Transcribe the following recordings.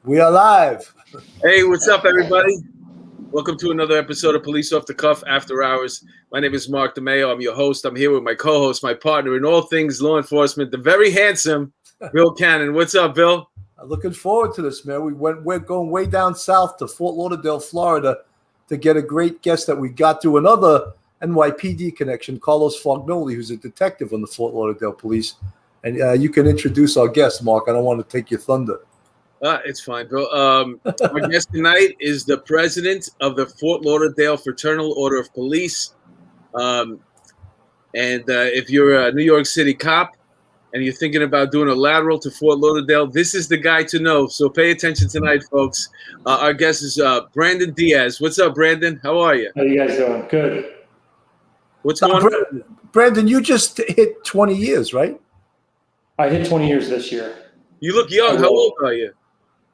We are live. Hey, what's up, everybody? Welcome to another episode of Police Off the Cuff After Hours. My name is Mark DeMeo. I'm your host. I'm here with my co-host, my partner in all things law enforcement, the very handsome Bill Cannon. What's up, Bill? I'm looking forward to this, man. We're going way down south to Fort Lauderdale, Florida, to get a great guest that we got through another NYPD connection, Carlo Fognoli, who's a detective on the Fort Lauderdale police. And you can introduce our guest, Mark. I don't want to take your thunder. It's fine, Bill. Our guest tonight is the president of the Fort Lauderdale Fraternal Order of Police. If you're a New York City cop and you're thinking about doing a lateral to Fort Lauderdale, this is the guy to know. So pay attention tonight, folks. Our guest is Brando Diaz. What's up, Brandon? How are you? How you guys doing? Good. What's going on? Brandon, you just hit 20 years, right? I hit 20 years this year. You look young. How old are you?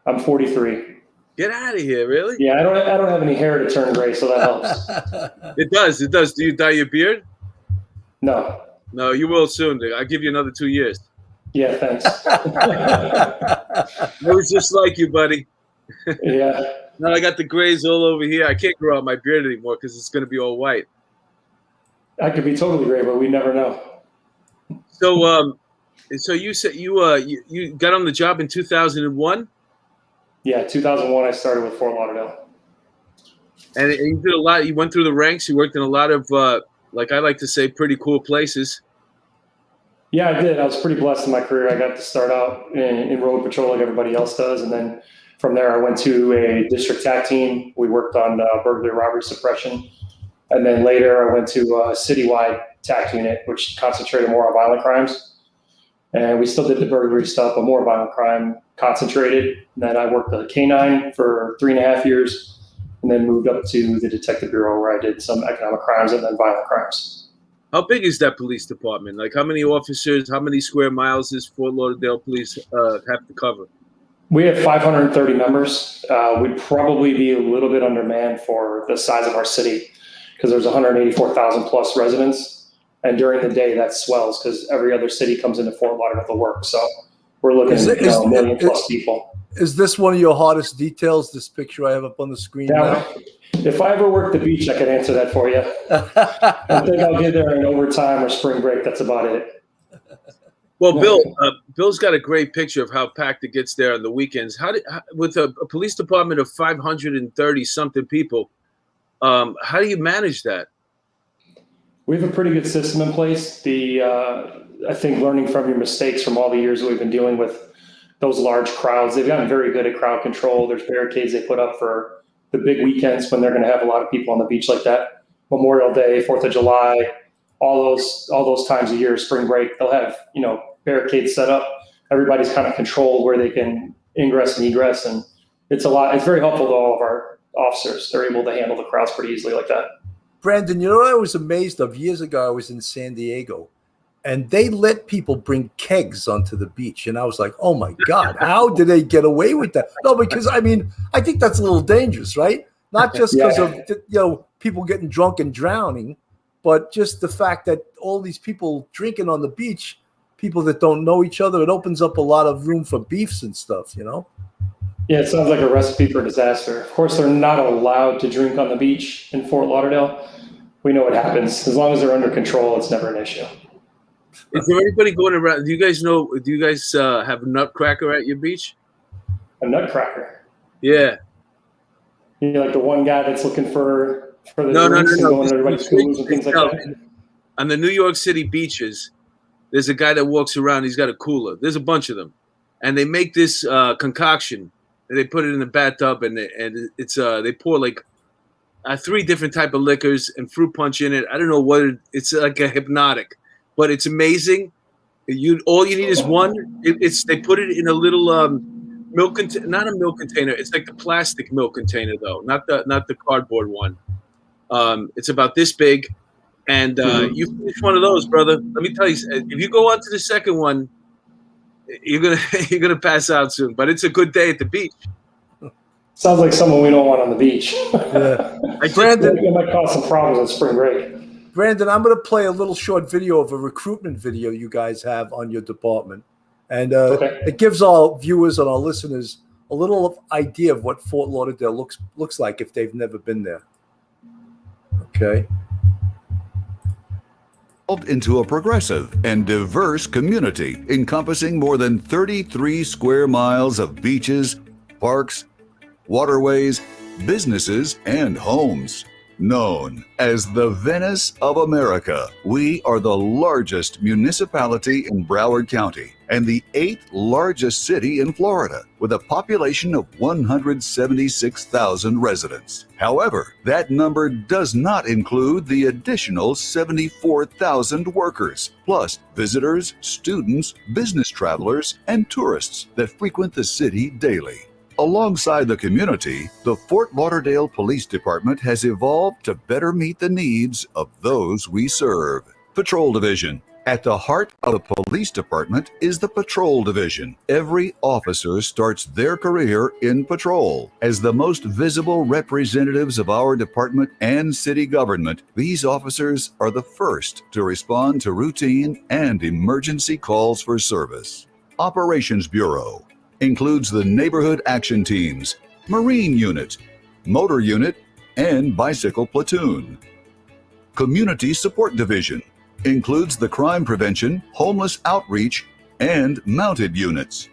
I'm 43. Get out of here, really? Yeah, I don't have any hair to turn gray, so that helps. It does. Do you dye your beard? No. No, you will soon. I'll give you another 2 years. Yeah, thanks. I was just like you, buddy. Yeah. Now I got the grays all over here. I can't grow out my beard anymore because it's going to be all white. I could be totally gray, but we never know. So you said you got on the job in 2001? Yeah, 2001 I started with Fort Lauderdale. And you did a lot. You went through the ranks. You worked in a lot of, like I like to say, pretty cool places. Yeah, I did. I was pretty blessed in my career. I got to start out in road patrol like everybody else does. And then from there, I went to a district TAC team. We worked on burglary, robbery, suppression. And then later I went to a citywide TAC unit, which concentrated more on violent crimes. And we still did the burglary stuff, but more violent crime concentrated. And then I worked at the K-9 for 3.5 years and then moved up to the detective bureau where I did some economic crimes and then violent crimes. How big is that police department? Like how many officers, how many square miles does Fort Lauderdale police have to cover? We have 530 members. We'd probably be a little bit undermanned for the size of our city because there's 184,000 plus residents. And during the day, that swells because every other city comes into Fort Lauderdale to work. So we're looking at a million plus people. Is this one of your hardest details, this picture I have up on the screen now? If I ever worked the beach, I could answer that for you. I think I'll get there in overtime or spring break. That's about it. Well, Bill's got a great picture of how packed it gets there on the weekends. With a police department of 530-something people, how do you manage that? We have a pretty good system in place. I think learning from your mistakes from all the years that we've been dealing with those large crowds, they've gotten very good at crowd control. There's barricades they put up for the big weekends when they're going to have a lot of people on the beach like that. Memorial Day, 4th of July, all those times of year, spring break, they'll have, barricades set up. Everybody's kind of controlled where they can ingress and egress. And it's very helpful to all of our officers. They're able to handle the crowds pretty easily like that. Brandon, you know what I was amazed of? Years ago, I was in San Diego, and they let people bring kegs onto the beach. And I was like, oh, my God, how did they get away with that? No, because, I think that's a little dangerous, right? Not just because of, people getting drunk and drowning, but just the fact that all these people drinking on the beach, people that don't know each other, it opens up a lot of room for beefs and stuff, Yeah, it sounds like a recipe for disaster. Of course, they're not allowed to drink on the beach in Fort Lauderdale. We know what happens. As long as they're under control, it's never an issue. Is there anybody going around? Do you guys have a nutcracker at your beach? A nutcracker? Yeah. Like the one guy that's looking for the no. going to everybody's schools and things like that? On the New York City beaches, there's a guy that walks around. He's got a cooler. There's a bunch of them. And they make this concoction. And they put it in the bathtub, and it's they pour like 3 different type of liquors and fruit punch in it. I don't know what it's like a hypnotic, but it's amazing. All you need is one. They put it in a little milk container, not a milk container. It's like the plastic milk container though, not the cardboard one. It's about this big, and you finish one of those, brother. Let me tell you, if you go on to the second one, you're gonna pass out soon. But it's a good day at the beach. Sounds like someone we don't want on the beach. Yeah. Brandon, it might cause some problems on spring break. Brandon, I'm going to play a little short video of a recruitment video you guys have on your department. And it gives our viewers and our listeners a little idea of what Fort Lauderdale looks like if they've never been there. Okay. Into a progressive and diverse community encompassing more than 33 square miles of beaches, parks, waterways, businesses, and homes. Known as the Venice of America, we are the largest municipality in Broward County and the 8th largest city in Florida, with a population of 176,000 residents. However, that number does not include the additional 74,000 workers, plus visitors, students, business travelers, and tourists that frequent the city daily. Alongside the community, the Fort Lauderdale Police Department has evolved to better meet the needs of those we serve. Patrol Division. At the heart of the police department is the Patrol Division. Every officer starts their career in patrol. As the most visible representatives of our department and city government, these officers are the first to respond to routine and emergency calls for service. Operations Bureau includes the Neighborhood Action Teams, Marine Unit, Motor Unit, and Bicycle Platoon. Community Support Division includes the Crime Prevention, Homeless Outreach, and Mounted Units.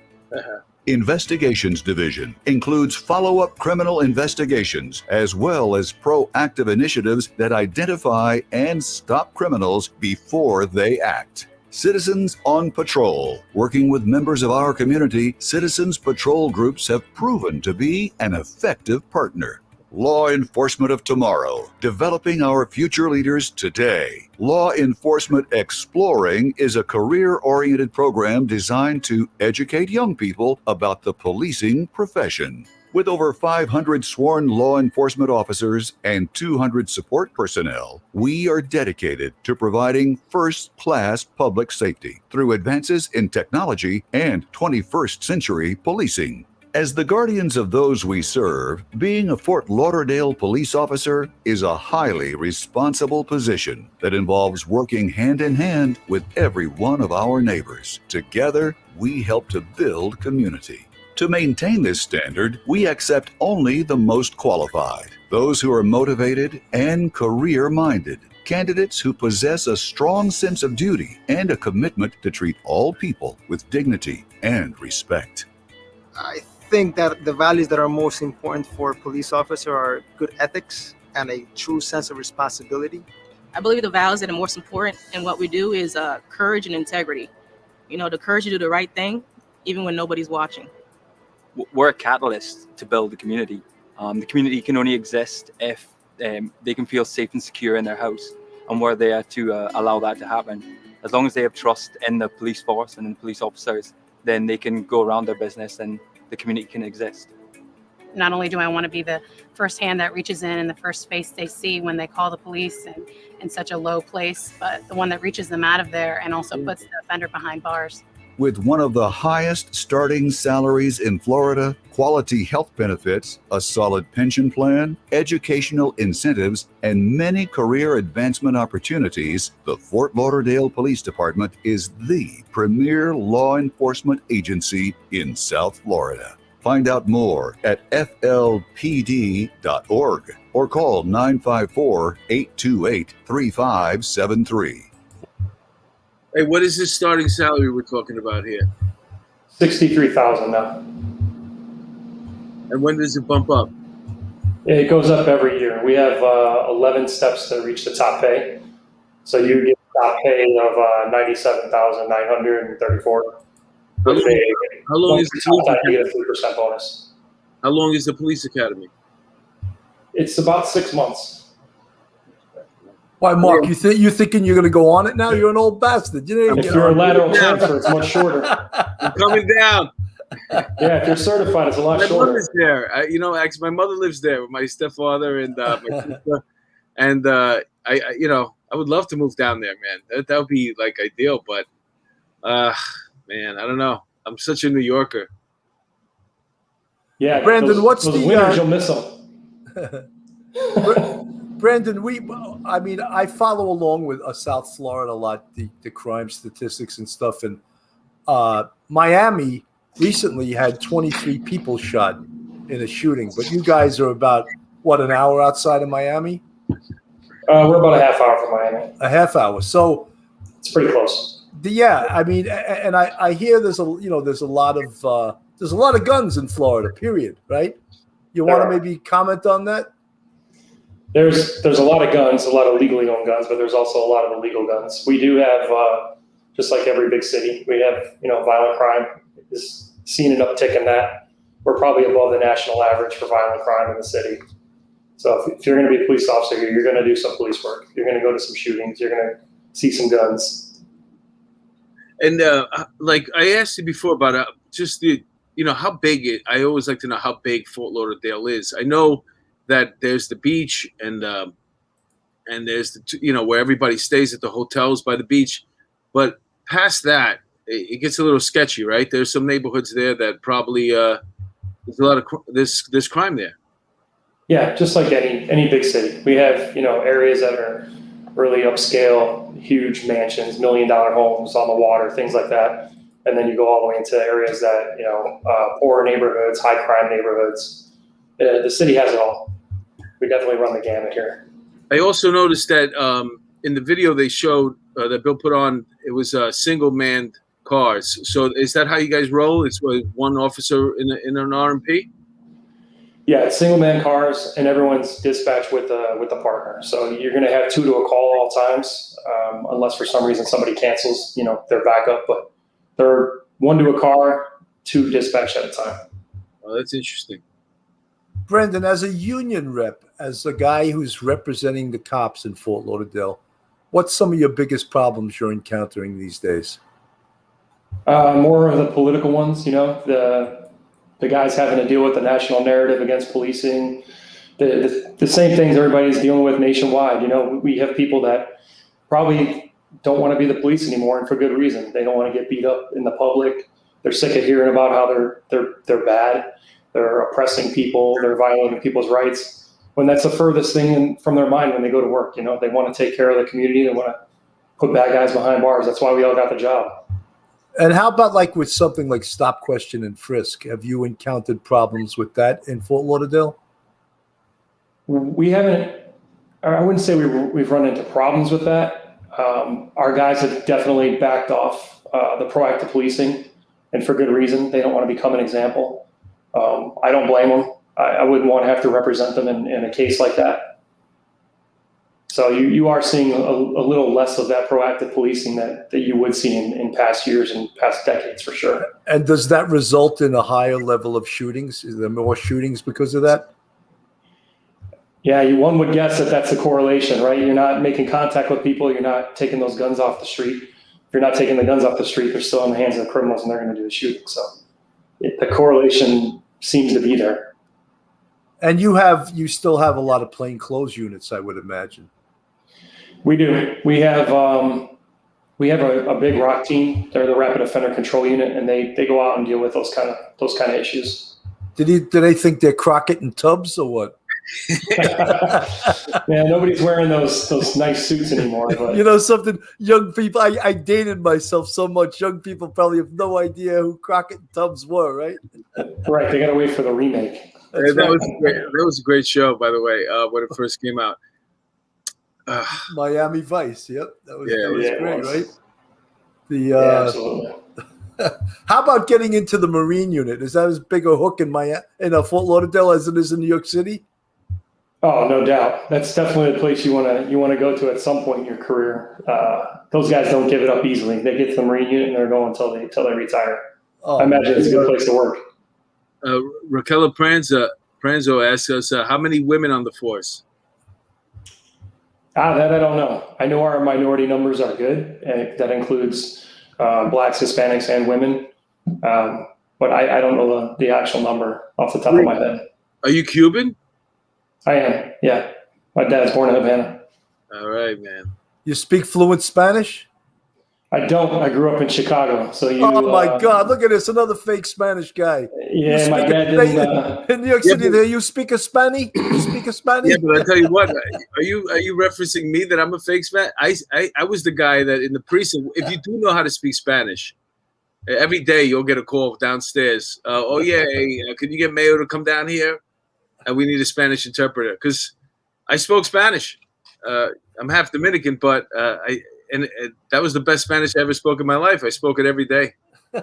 Investigations Division includes follow-up criminal investigations as well as proactive initiatives that identify and stop criminals before they act. Citizens on Patrol. Working with members of our community, Citizens Patrol groups have proven to be an effective partner. Law Enforcement of Tomorrow. Developing our future leaders today. Law Enforcement Exploring is a career-oriented program designed to educate young people about the policing profession. With over 500 sworn law enforcement officers and 200 support personnel, we are dedicated to providing first-class public safety through advances in technology and 21st century policing. As the guardians of those we serve, being a Fort Lauderdale police officer is a highly responsible position that involves working hand in hand with every one of our neighbors. Together, we help to build community. To maintain this standard, we accept only the most qualified, those who are motivated and career-minded, candidates who possess a strong sense of duty and a commitment to treat all people with dignity and respect. I think that the values that are most important for a police officer are good ethics and a true sense of responsibility. I believe the values that are most important in what we do is courage and integrity. You know, the courage to do the right thing, even when nobody's watching. We're a catalyst to build the community. The community can only exist if they can feel safe and secure in their house, and we're there to allow that to happen. As long as they have trust in the police force and in police officers, then they can go around their business and the community can exist. Not only do I want to be the first hand that reaches in and the first face they see when they call the police and in such a low place, but the one that reaches them out of there and also puts the offender behind bars. With one of the highest starting salaries in Florida, quality health benefits, a solid pension plan, educational incentives, and many career advancement opportunities, the Fort Lauderdale Police Department is the premier law enforcement agency in South Florida. Find out more at flpd.org or call 954-828-3573. Hey, what is this starting salary we're talking about here? $63,000 now. And when does it bump up? It goes up every year. We have 11 steps to reach the top pay. So you get top pay of $97,934. How long is the police you academy? get a 3% bonus. How long is the police academy? It's about 6 months. Why, Mark? You thinking you're going to go on it now? You're an old bastard. You didn't If get you're a on. lateral transfer, it's much shorter. I'm coming down. Yeah, if you're certified, it's a lot My shorter. mother's there. Actually, my mother lives there with my stepfather and my sister. And I would love to move down there, man. That would be like ideal. But man, I don't know. I'm such a New Yorker. Yeah, Brandon, those, what's those the winters you'll miss them. Brandon, I follow along with South Florida a lot, the crime statistics and stuff. And Miami recently had 23 people shot in a shooting, but you guys are about, what, an hour outside of Miami? We're about a half hour from Miami. A half hour. So it's pretty close. Yeah, I mean, and I hear there's a lot of guns in Florida. Period. Right? You want to maybe comment on that? There's a lot of guns, a lot of legally owned guns, but there's also a lot of illegal guns. We do have, just like every big city, we have, violent crime is seeing an uptick in that. We're probably above the national average for violent crime in the city. So if you're going to be a police officer here, you're going to do some police work. You're going to go to some shootings. You're going to see some guns. And like I asked you before about just the, how big it. I always like to know how big Fort Lauderdale is. I know that there's the beach and there's the where everybody stays at the hotels by the beach, but past that it gets a little sketchy, right? There's some neighborhoods there that probably there's a lot of there's crime there. Yeah, just like any big city, we have areas that are really upscale, huge mansions, $1 million homes on the water, things like that, and then you go all the way into areas that poorer neighborhoods, high crime neighborhoods. The city has it all. We definitely run the gamut here. I also noticed that in the video they showed that Bill put on, it was single manned cars. So is that how you guys roll? It's one officer in an RMP? Yeah, it's single man cars, and everyone's dispatched with a partner. So you're going to have 2 to a call at all times, unless for some reason somebody cancels, their backup. But they're 1 to a car, 2 dispatch at a time. Oh, that's interesting. Brendan, as a union rep, as a guy who's representing the cops in Fort Lauderdale, what's some of your biggest problems you're encountering these days? More of the political ones, the guys having to deal with the national narrative against policing, the same things everybody's dealing with nationwide. We have people that probably don't want to be the police anymore, and for good reason. They don't want to get beat up in the public. They're sick of hearing about how they're bad. They're oppressing people. They're violating people's rights. When that's the furthest thing from their mind when they go to work. They want to take care of the community. They want to put bad guys behind bars. That's why we all got the job. And how about like with something like stop, question, and frisk? Have you encountered problems with that in Fort Lauderdale? We haven't. I wouldn't say we've run into problems with that. Our guys have definitely backed off the proactive policing, and for good reason. They don't want to become an example. I don't blame them. I wouldn't want to have to represent them in a case like that. So you are seeing a little less of that proactive policing that you would see in past years and past decades for sure. And does that result in a higher level of shootings? Is there more shootings because of that? Yeah, one would guess that that's a correlation, right? You're not making contact with people. You're not taking those guns off the street. If you're not taking the guns off the street, they're still in the hands of the criminals and they're going to do the shooting. So the correlation seems to be there. And you still have a lot of plainclothes units, I would imagine. We do. We have a big ROC team. They're the Rapid Offender Control Unit, and they go out and deal with those kind of issues. Do they think they're Crockett and Tubbs or what? Yeah, nobody's wearing those nice suits anymore. But. Something, young people, I dated myself so much. Young people probably have no idea who Crockett and Tubbs were, right? Right. They got to wait for the remake. That was a great show, by the way, when it first came out. Miami Vice. Yep. That was great, right? Absolutely. How about getting into the Marine unit? Is that as big a hook in Fort Lauderdale as it is in New York City? Oh, no doubt. That's definitely the place you want to go to at some point in your career. Those guys don't give it up easily. They get to the Marine unit and they're going until they retire. Oh, I imagine it's a good place to work. Raquel Pranzo asks us, how many women on the force? That I don't know. I know our minority numbers are good. That includes blacks, Hispanics, and women. But I don't know the actual number off the top of my head. Are you Cuban? I am, yeah. My dad's born in Havana. All right, man. You speak fluent Spanish? I don't. I grew up in Chicago. So oh, my God. Look at this. Another fake Spanish guy. Yeah, my dad didn't. In New York City, you speak a Spanish? You speak a Spanish? Yeah, but I tell you what, are you referencing me that I'm a fake Spanish? I was the guy that in the precinct, if you do know how to speak Spanish, Every day you'll get a call downstairs. Oh yeah, hey, can you get Mayo to come down here? And we need a Spanish interpreter because I spoke Spanish. I'm half Dominican, but that was the best Spanish I ever spoke in my life. I spoke it every day. I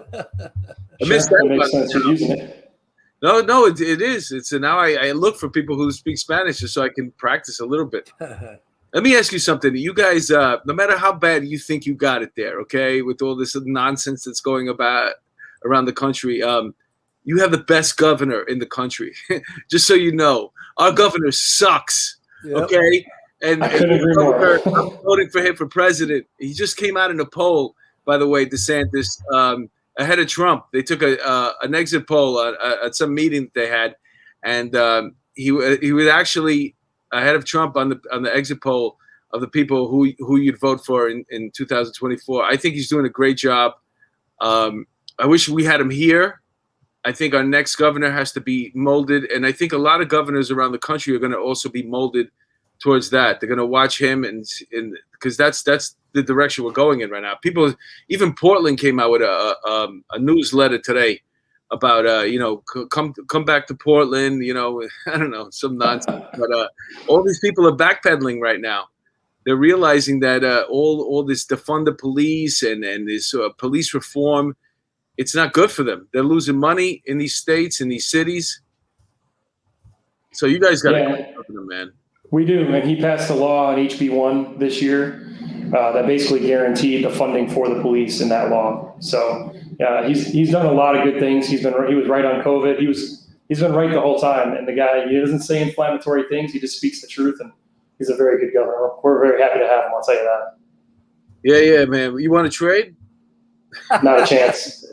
miss that. It makes sense you're using it. No, it is. It's now I look for people who speak Spanish just so I can practice a little bit. Let me ask you something. You guys, no matter how bad you think you got it there, okay, with all this nonsense that's going about around the country, you have the best governor in the country. Just so you know, our governor sucks, okay? And I couldn't agree more. I'm voting for him for president. He just came out in a poll, by the way, DeSantis, ahead of Trump. They took an exit poll at some meeting that they had, and he was actually ahead of Trump on the exit poll of the people who you'd vote for in 2024. I think he's doing a great job. I wish we had him here. I think our next governor has to be molded, and I think a lot of governors around the country are going to also be molded towards that. They're going to watch him, and because that's the direction we're going in right now. People, even Portland came out with a newsletter today about come back to Portland. I don't know, some nonsense, but all these people are backpedaling right now. They're realizing that all this defund the police and this police reform, it's not good for them. They're losing money in these states, in these cities. So you guys got to come to them, man. We do, and he passed a law on HB1 this year that basically guaranteed the funding for the police in that law. So he's done a lot of good things. He was right on COVID. He's been right the whole time. And the guy, he doesn't say inflammatory things. He just speaks the truth, and he's a very good governor. We're very happy to have him. I'll tell you that. Yeah, man. You want to trade? Not a chance.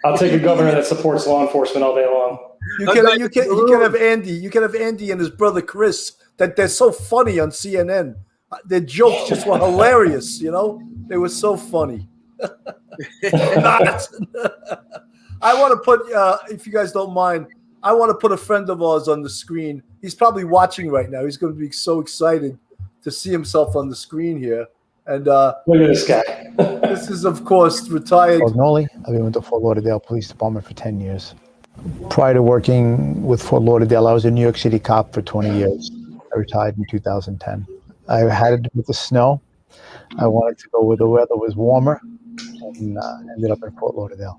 I'll take a governor that supports law enforcement all day long. You can have Andy. You can have Andy and his brother Chris. That they're so funny on CNN. Their jokes just were hilarious. They were so funny. I want to put, if you guys don't mind, I want to put a friend of ours on the screen. He's probably watching right now. He's going to be so excited to see himself on the screen here. And look at this guy. This is, of course, retired. Fognoli. I've been with the Fort Lauderdale Police Department for 10 years. Prior to working with Fort Lauderdale, I was a New York City cop for 20 years. I retired in 2010. I had it with the snow. I wanted to go where the weather was warmer, and ended up in Fort Lauderdale.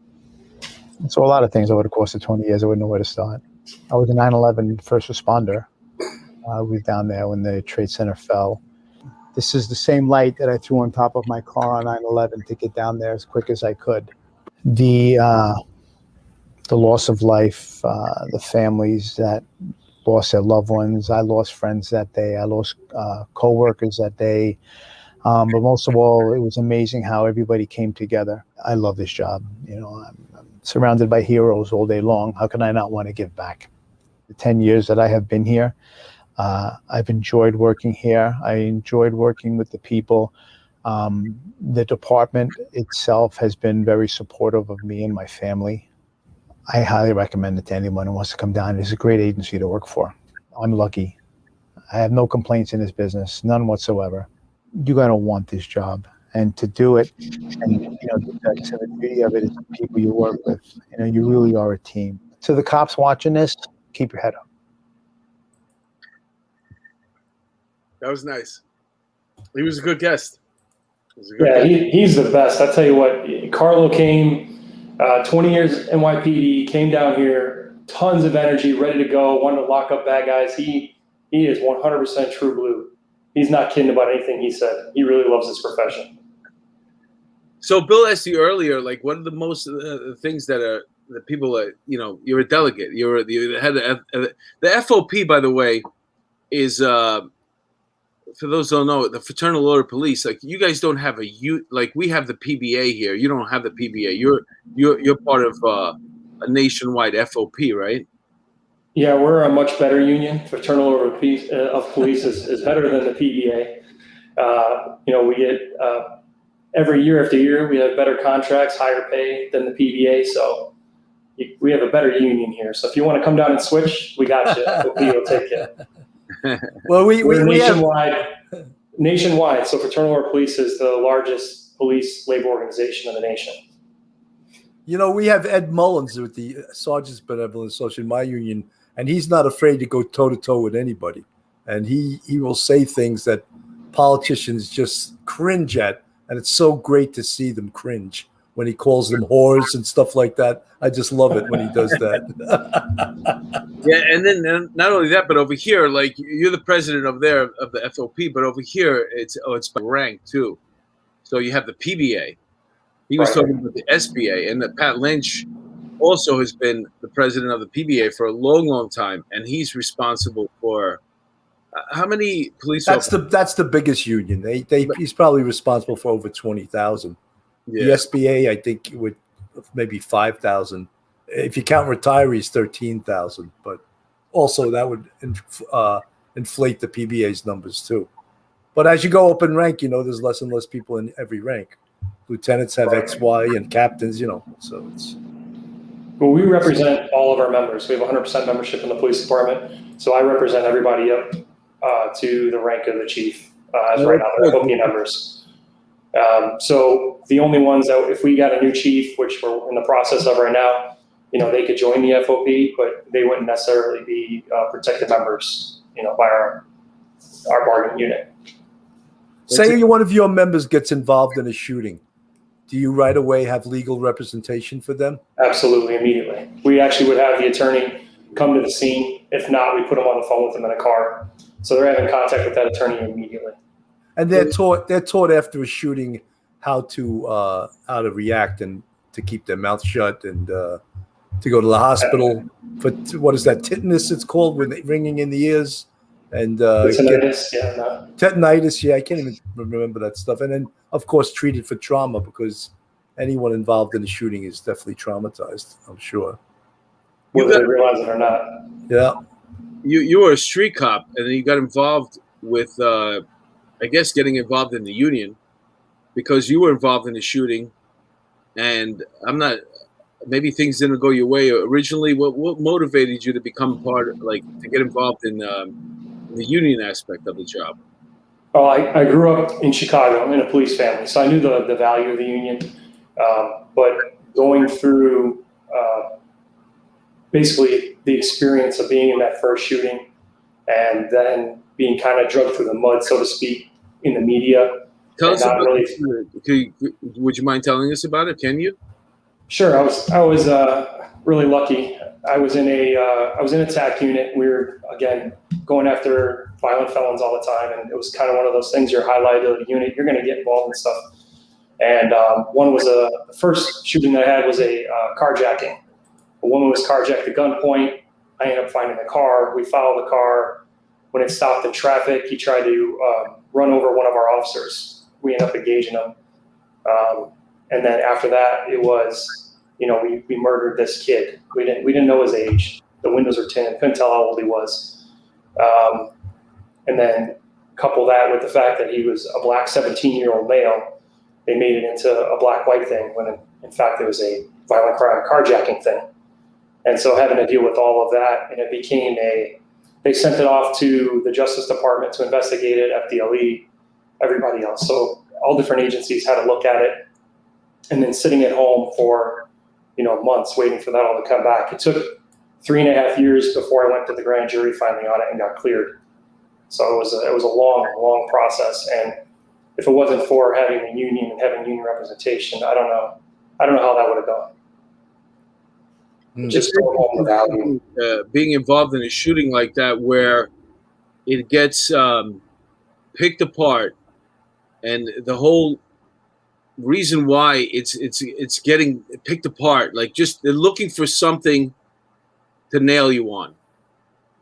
So a lot of things over the course of 20 years, I wouldn't know where to start. I was a 9/11 first responder. I was down there when the Trade Center fell. This is the same light that I threw on top of my car on 9/11 to get down there as quick as I could. The loss of life, the families that lost their loved ones. I lost friends that day. I lost co-workers that day. But most of all, it was amazing how everybody came together. I love this job. I'm surrounded by heroes all day long. How can I not want to give back? The 10 years that I have been here, I've enjoyed working here. I enjoyed working with the people. The department itself has been very supportive of me and my family. I highly recommend it to anyone who wants to come down. It's a great agency to work for. I'm lucky. I have no complaints in this business, none whatsoever. You're going to want this job, and to do it, and the beauty of it is the people you work with. You really are a team. To the cops watching this, keep your head up. That was nice. He was a good guest. He's the best. I tell you what, Carlo came. 20 years NYPD, came down here, tons of energy, ready to go, wanted to lock up bad guys. He is 100% true blue. He's not kidding about anything he said. He really loves his profession. So Bill asked you earlier, like, what are the most things that people are, you're a delegate. You're the head of the FOP, by the way, is for those who don't know, the Fraternal Order Police. Like, you guys don't have like we have the PBA here. You don't have the PBA. You're part of a nationwide FOP, right? Yeah, we're a much better union. Fraternal Order of Police is better than the PBA. We get every year after year, we have better contracts, higher pay than the PBA. So we have a better union here. So if you want to come down and switch, we got you. FOP will take you. Well, we're nationwide. So Fraternal Order Police is the largest police labor organization in the nation. You know, we have Ed Mullins with the Sergeants Benevolent Association, my union, and he's not afraid to go toe to toe with anybody. And he will say things that politicians just cringe at, and it's so great to see them cringe when he calls them whores and stuff like that. I just love it when he does that. Yeah, and then not only that, but over here, like you're the president of the FOP, but over here it's by rank too. So you have the PBA. He was talking about the SBA, and that Pat Lynch also has been the president of the PBA for a long, long time, and he's responsible for how many police officers? That's the biggest union. He's probably responsible for over 20,000. Yeah. The SBA, I think, would maybe 5,000. If you count retirees, 13,000. But also that would inflate the PBA's numbers too. But as you go up in rank, you know, there's less and less people in every rank. Lieutenants have XY and captains, you know. So it's. Well, we represent all of our members. We have 100% membership in the police department. So I represent everybody up to the rank of the chief as right now, the FOP members. So the only ones that, if we got a new chief, which we're in the process of right now, you know, they could join the FOP, but they wouldn't necessarily be protected members, you know, by our bargaining unit. Say one of your members gets involved in a shooting. Do you right away have legal representation for them? Absolutely, immediately. We actually would have the attorney come to the scene. If not, we put them on the phone with them in a car. So they're having contact with that attorney immediately. And they're taught after a shooting how to react and to keep their mouth shut and to go to the hospital for what is that, tetanus it's called, when they ringing in the ears. And tinnitus, tetanitis, I can't even remember that stuff. And then, of course, treated for trauma, because anyone involved in a shooting is definitely traumatized, I'm sure. Whether they realize it or not. Yeah. You were a street cop, and then you got involved with, I guess, getting involved in the union because you were involved in the shooting. And maybe things didn't go your way originally. What motivated you to become part of, to get involved in the union aspect of the job? Well, I grew up in Chicago in a police family, so I knew the value of the union. But going through basically the experience of being in that first shooting and then being kind of dragged through the mud, so to speak, in the media. Tell us about would you mind telling us about it? Can you? Sure. I was really lucky. I was in a TAC unit. We were, again, going after violent felons all the time, and it was kind of one of those things. You're highlighted of the unit, you're going to get involved in stuff. And one was the first shooting that I had was a carjacking. A woman was carjacked at gunpoint. I ended up finding the car. We followed the car. When it stopped in traffic, he tried to run over one of our officers. We ended up engaging him. And then after that, it was, you know, we murdered this kid. We didn't know his age. The windows were tinted. Couldn't tell how old he was. And then couple that with the fact that he was a black 17-year-old male, they made it into a black-white thing when in fact it was a violent crime carjacking thing. And so having to deal with all of that, and it became they sent it off to the Justice Department to investigate it, FDLE, everybody else. So all different agencies had to look at it. And then sitting at home for, you know, months waiting for that all to come back. It took 3.5 years before I went to the grand jury finally on it and got cleared. So it was a long process. And if it wasn't for having a union and having union representation, I don't know how that would have gone. Just go home without being involved in a shooting like that, where it gets picked apart, and the whole reason why it's getting picked apart, like just they're looking for something to nail you on.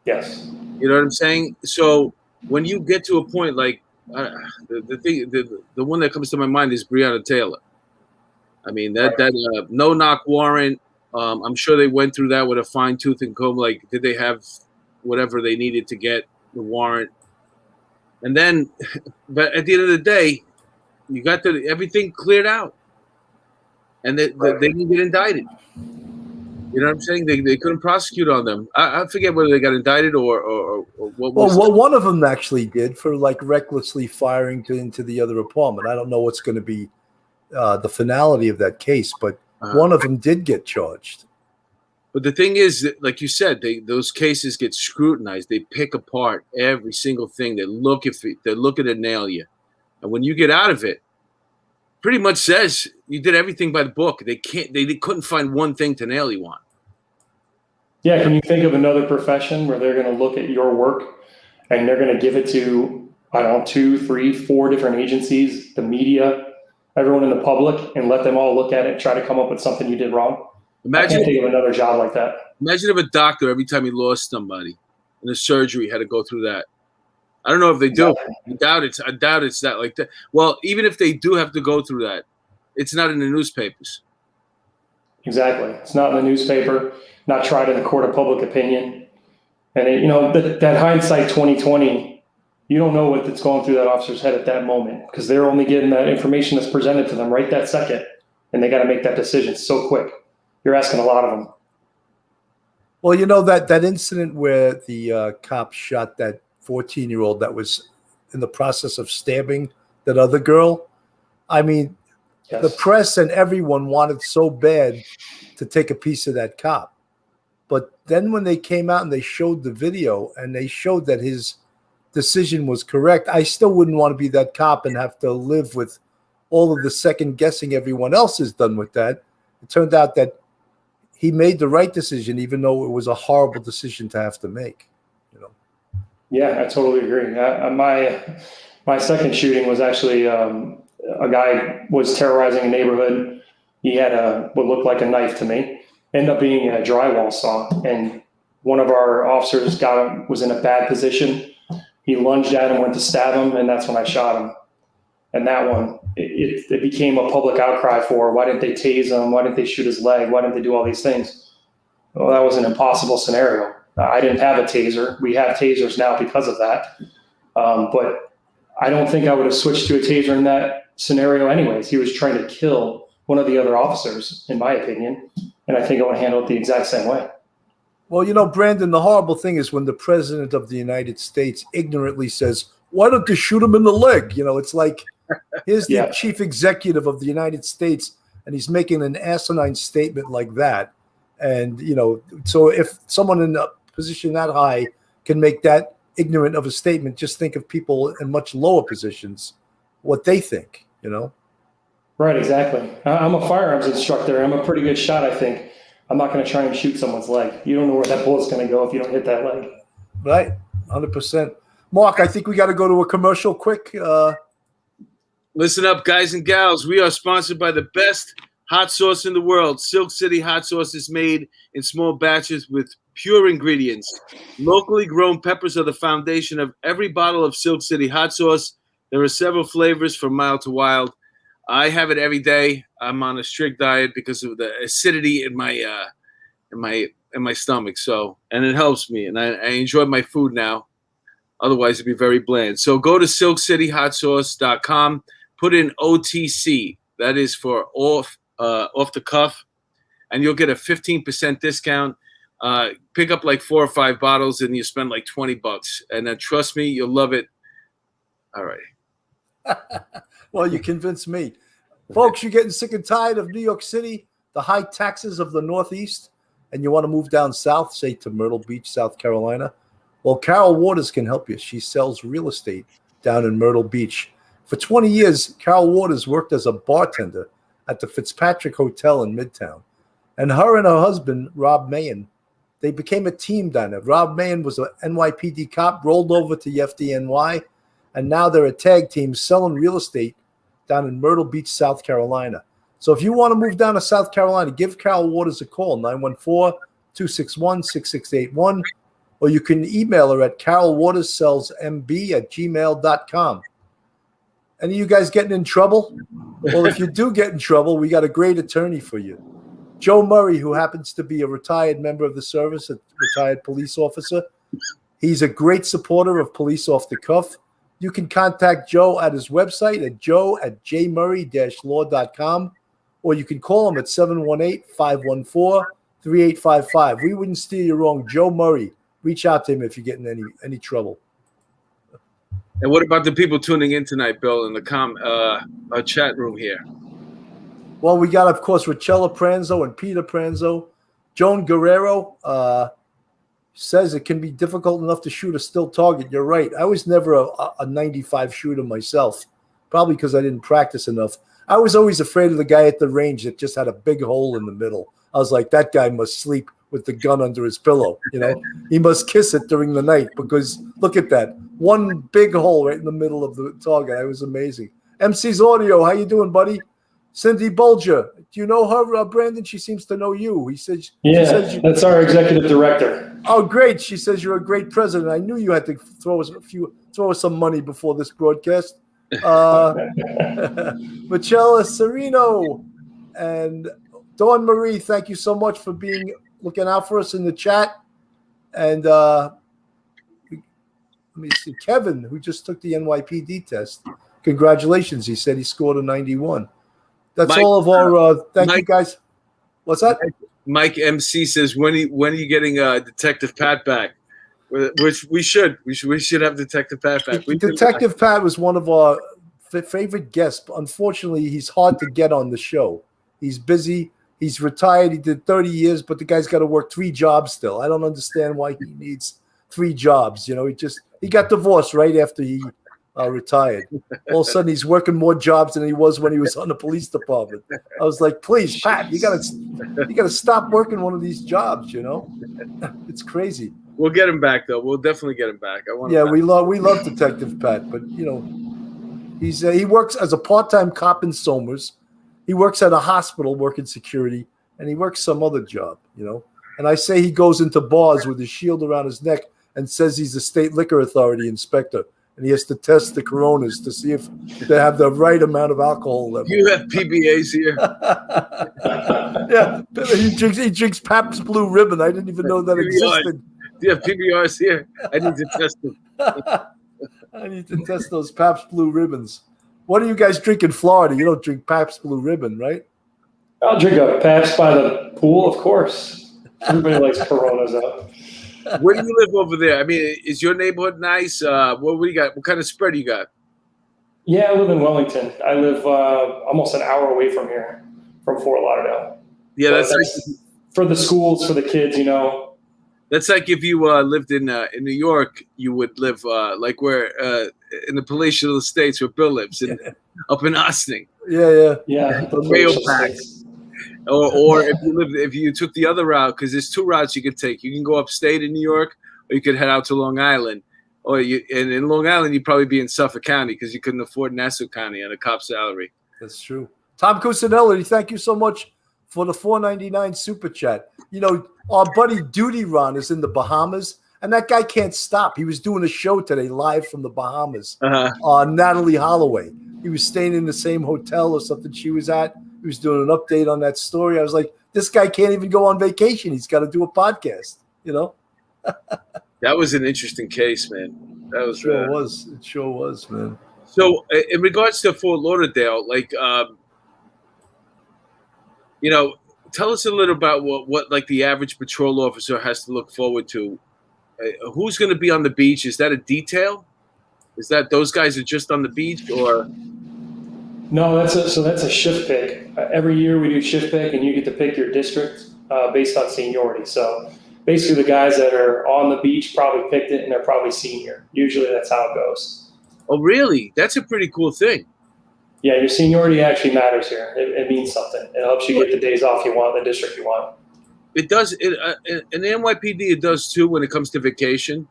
Yes. You know what I'm saying? So when you get to a point like the one that comes to my mind is Breonna Taylor. I mean that no knock warrant. I'm sure they went through that with a fine tooth and comb. Like, did they have whatever they needed to get the warrant? And then, but at the end of the day, you got everything cleared out, and they didn't get indicted. You know what I'm saying? They couldn't prosecute on them. I forget whether they got indicted or what was. Well, one of them actually did for like recklessly firing into the other apartment. I don't know what's going to be the finality of that case, but one of them did get charged. But the thing is, that, like you said, those cases get scrutinized. They pick apart every single thing. They look at it and nail you. And when you get out of it, pretty much says you did everything by the book. They couldn't find one thing to nail you on. Yeah, can you think of another profession where they're going to look at your work and they're going to give it to, I don't know, 2, 3, 4 different agencies, the media, everyone in the public, and let them all look at it and try to come up with something you did wrong? I can't think of another job like that. Imagine if a doctor, every time he lost somebody in a surgery, had to go through that. I don't know if they do. Exactly. I doubt it's that like that. Well, even if they do have to go through that, it's not in the newspapers. Exactly. It's not in the newspaper, not tried in the court of public opinion. And that hindsight 2020, you don't know what's going through that officer's head at that moment, because they're only getting that information that's presented to them right that second, and they got to make that decision so quick. You're asking a lot of them. Well, that incident where the cop shot that 14-year-old that was in the process of stabbing that other girl. I mean, Yes. The press and everyone wanted so bad to take a piece of that cop. But then when they came out and they showed the video and they showed that his decision was correct, I still wouldn't want to be that cop and have to live with all of the second guessing everyone else has done with that. It turned out that he made the right decision, even though it was a horrible decision to have to make. Yeah, I totally agree. My second shooting was actually a guy was terrorizing a neighborhood. He had what looked like a knife to me. Ended up being a drywall saw, and one of our officers was in a bad position. He lunged at him, went to stab him, and that's when I shot him. And that one, it became a public outcry for, why didn't they tase him? Why didn't they shoot his leg? Why didn't they do all these things? Well, that was an impossible scenario. I didn't have a taser. We have tasers now because of that. But I don't think I would have switched to a taser in that scenario anyways. He was trying to kill one of the other officers, in my opinion. And I think I would handle it the exact same way. Well, Brandon, the horrible thing is when the president of the United States ignorantly says, why don't you shoot him in the leg? It's like, here's the chief executive of the United States, and he's making an asinine statement like that. And, so if someone in a position that high can make that ignorant of a statement, just think of people in much lower positions, what they think, Right, exactly. I'm a firearms instructor. I'm a pretty good shot, I think. I'm not going to try and shoot someone's leg. You don't know where that bullet's going to go if you don't hit that leg. Right, 100%. Mark, I think we got to go to a commercial quick. Listen up, guys and gals. We are sponsored by the best hot sauce in the world. Silk City hot sauce is made in small batches with pure ingredients. Locally grown peppers are the foundation of every bottle of Silk City hot sauce. There are several flavors from mild to wild. I have it every day. I'm on a strict diet because of the acidity in my stomach. So, and it helps me, and I enjoy my food now. Otherwise, it'd be very bland. So go to silkcityhotsauce.com. Put in OTC. That is for off the cuff, and you'll get a 15% discount. Pick up like 4 or 5 bottles, and you spend like $20. And then trust me, you'll love it. All right. Well, you convinced me. Folks, you're getting sick and tired of New York City, the high taxes of the Northeast, and you want to move down south, say to Myrtle Beach, South Carolina? Well, Carol Waters can help you. She sells real estate down in Myrtle Beach. For 20 years, Carol Waters worked as a bartender at the Fitzpatrick Hotel in Midtown. And her and her husband, Rob Mahan, they became a team down there. Rob Mahan was an NYPD cop, rolled over to the FDNY, and now they're a tag team selling real estate down in Myrtle Beach, South Carolina. So if you want to move down to South Carolina, give Carol Waters a call, 914-261-6681, or you can email her at carolwaterssellsmb@gmail.com. Any of you guys getting in trouble? Well, if you do get in trouble, we got a great attorney for you. Joe Murray, who happens to be a retired member of the service, a retired police officer. He's a great supporter of Police Off the Cuff. You can contact Joe at his website at joe@jmurray-law.com, or you can call him at 718-514-3855. We wouldn't steer you wrong. Joe Murray. Reach out to him if you're getting any trouble. And what about the people tuning in tonight, Bill, in the chat room here? Well, we got, of course, Richella Pranzo and Peter Pranzo. Joan Guerrero says it can be difficult enough to shoot a still target. You're right. I was never a 95 shooter myself, probably because I didn't practice enough. I was always afraid of the guy at the range that just had a big hole in the middle. I was like, that guy must sleep with the gun under his pillow. You know, he must kiss it during the night because look at that. One big hole right in the middle of the target. It was amazing. MC's Audio, how you doing, buddy? Cindy Bulger, do you know her, Brandon? She seems to know you. She says that's our executive director. Oh, great! She says you're a great president. I knew you had to throw us some money before this broadcast. Michelle Serino and Dawn Marie, thank you so much for looking out for us in the chat. And let me see, Kevin, who just took the NYPD test. Congratulations! He said he scored a 91. That's Mike, all of our. Thank you, guys. What's that? Mike MC says, when are you getting Detective Pat back? Which we should have Detective Pat back. Detective Pat was one of our favorite guests. Unfortunately, he's hard to get on the show. He's busy. He's retired. He did 30 years, but the guy's got to work 3 jobs still. I don't understand why he needs 3 jobs. You know, he got divorced right after he retired. All of a sudden, he's working more jobs than he was when he was on the police department. I was like, please, Pat, you gotta stop working one of these jobs. You know, it's crazy. We'll get him back, though. We'll definitely get him back. We love Detective Pat, but you know, he works as a part-time cop in Somers. He works at a hospital working security, and he works some other job. You know, and I say he goes into bars with his shield around his neck and says he's a state liquor authority inspector. And he has to test the Coronas to see if they have the right amount of alcohol level. You have PBAs here. Yeah, he drinks Pabst Blue Ribbon. I didn't even know that existed. You have PBRs here. I need to test them. I need to test those Pabst Blue Ribbons. What do you guys drink in Florida? You don't drink Pabst Blue Ribbon, right? I'll drink a Pabst by the pool, of course. Everybody likes Coronas out. Where do you live over there? I mean, is your neighborhood nice? What do you got? What kind of spread you got? Yeah, I live in Wellington. I live almost an hour away from here, from Fort Lauderdale. Yeah, that's like, for the schools, for the kids, you know. That's like if you lived in New York, you would live like where in the palatial estates where Bill lives, up in Ossining. Yeah. Mayo Pack. Or if you took the other route, because there's 2 routes you could take. You can go upstate in New York, or you could head out to Long Island. And in Long Island, you'd probably be in Suffolk County because you couldn't afford Nassau County on a cop salary. That's true. Tom Cusinelli, thank you so much for the $4.99 super chat. You know, our buddy Duty Ron is in the Bahamas, and that guy can't stop. He was doing a show today live from the Bahamas. Natalie Holloway. He was staying in the same hotel or something she was at. He was doing an update on that story. I was like, this guy can't even go on vacation. He's got to do a podcast, you know? That was an interesting case, man. That was It sure was, man. So in regards to Fort Lauderdale, like, you know, tell us a little about what like the average patrol officer has to look forward to. Who's going to be on the beach? Is that a detail? Is that those guys are just on the beach, or? No, that's a shift pick. Every year we do shift pick, and you get to pick your district based on seniority. So basically, the guys that are on the beach probably picked it, and they're probably senior. Usually, that's how it goes. Oh, really? That's a pretty cool thing. Yeah, your seniority actually matters here. It means something. It helps you get the days off you want, the district you want. It does. In the NYPD, it does too when it comes to vacation.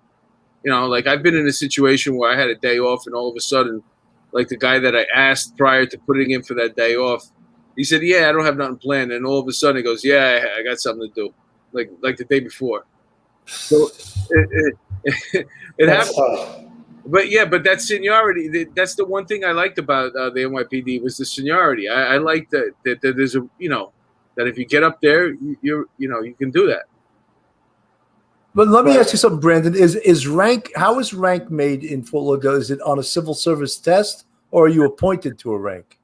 You know, like I've been in a situation where I had a day off, and all of a sudden, like the guy that I asked prior to putting in for that day off, he said, "Yeah, I don't have nothing planned." And all of a sudden, he goes, "Yeah, I got something to do," like the day before. So it happens. But that seniority, that's the one thing I liked about the NYPD was the seniority. I like that there's a, you know, that if you get up there, you can do that. But let me ask you something, Brandon. How is rank made in Fort Lauderdale? Is it on a civil service test, or are you appointed to a rank?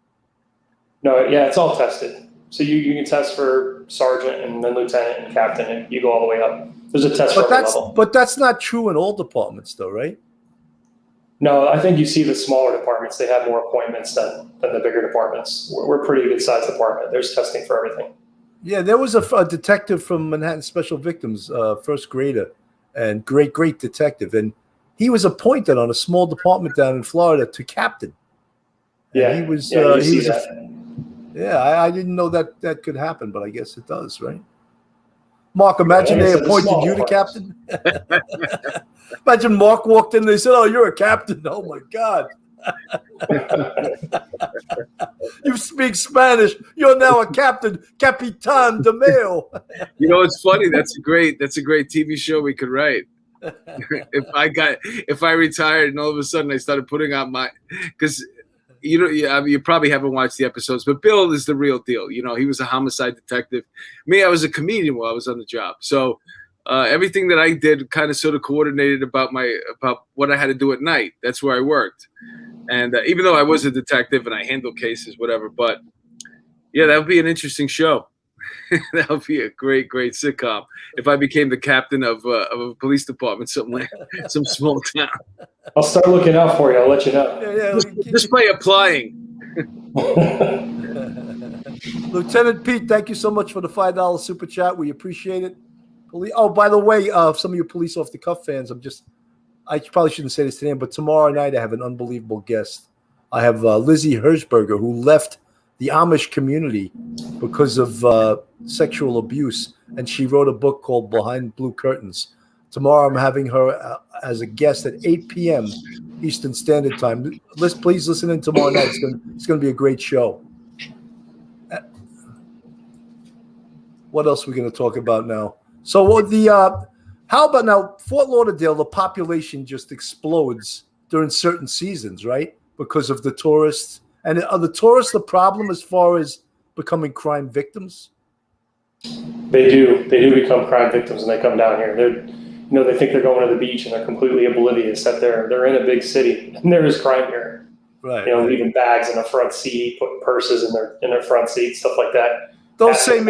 No, yeah, it's all tested. So you can test for sergeant and then lieutenant and captain, and you go all the way up. There's a test for every level. But that's not true in all departments, though, right? No, I think you see the smaller departments, they have more appointments than the bigger departments. We're a pretty good sized department. There's testing for everything. Yeah, there was a detective from Manhattan Special Victims, first grader, and great detective. And he was appointed on a small department down in Florida to captain. And Yeah, he was. I didn't know that could happen, but I guess it does, right? Mark, imagine they appointed you to captain. Imagine Mark walked in and they said, "Oh, you're a captain." Oh my God. You speak Spanish. You're now a captain, Capitan de Mayo. You know, it's funny. That's a great TV show we could write. If I retired and all of a sudden I started putting out because you probably haven't watched the episodes, but Bill is the real deal. You know, he was a homicide detective. Me, I was a comedian while I was on the job. So everything that I did kind of sort of coordinated about what I had to do at night. That's where I worked. And even though I was a detective and I handled cases, whatever, but yeah, that would be an interesting show. That would be a great sitcom if I became the captain of a police department, some small town. I'll start looking out for you. I'll let you know. Just by applying. Lieutenant Pete, thank you so much for the $5 super chat. We appreciate it. Oh, by the way, some of your police off the cuff fans, I probably shouldn't say this today, but tomorrow night I have an unbelievable guest. I have Lizzie Hirschberger, who left the Amish community because of sexual abuse, and she wrote a book called Behind Blue Curtains. Tomorrow I'm having her as a guest at 8 p.m. Eastern Standard Time. Please listen in tomorrow night. It's going to be a great show. What else are we going to talk about now? So how about now, Fort Lauderdale, the population just explodes during certain seasons, right? Because of the tourists. And are the tourists the problem as far as becoming crime victims? They do become crime victims when they come down here. They think they're going to the beach and they're completely oblivious that they're in a big city and there is crime here. Right. Leaving bags in the front seat, putting purses in their front seat, stuff like that. Those same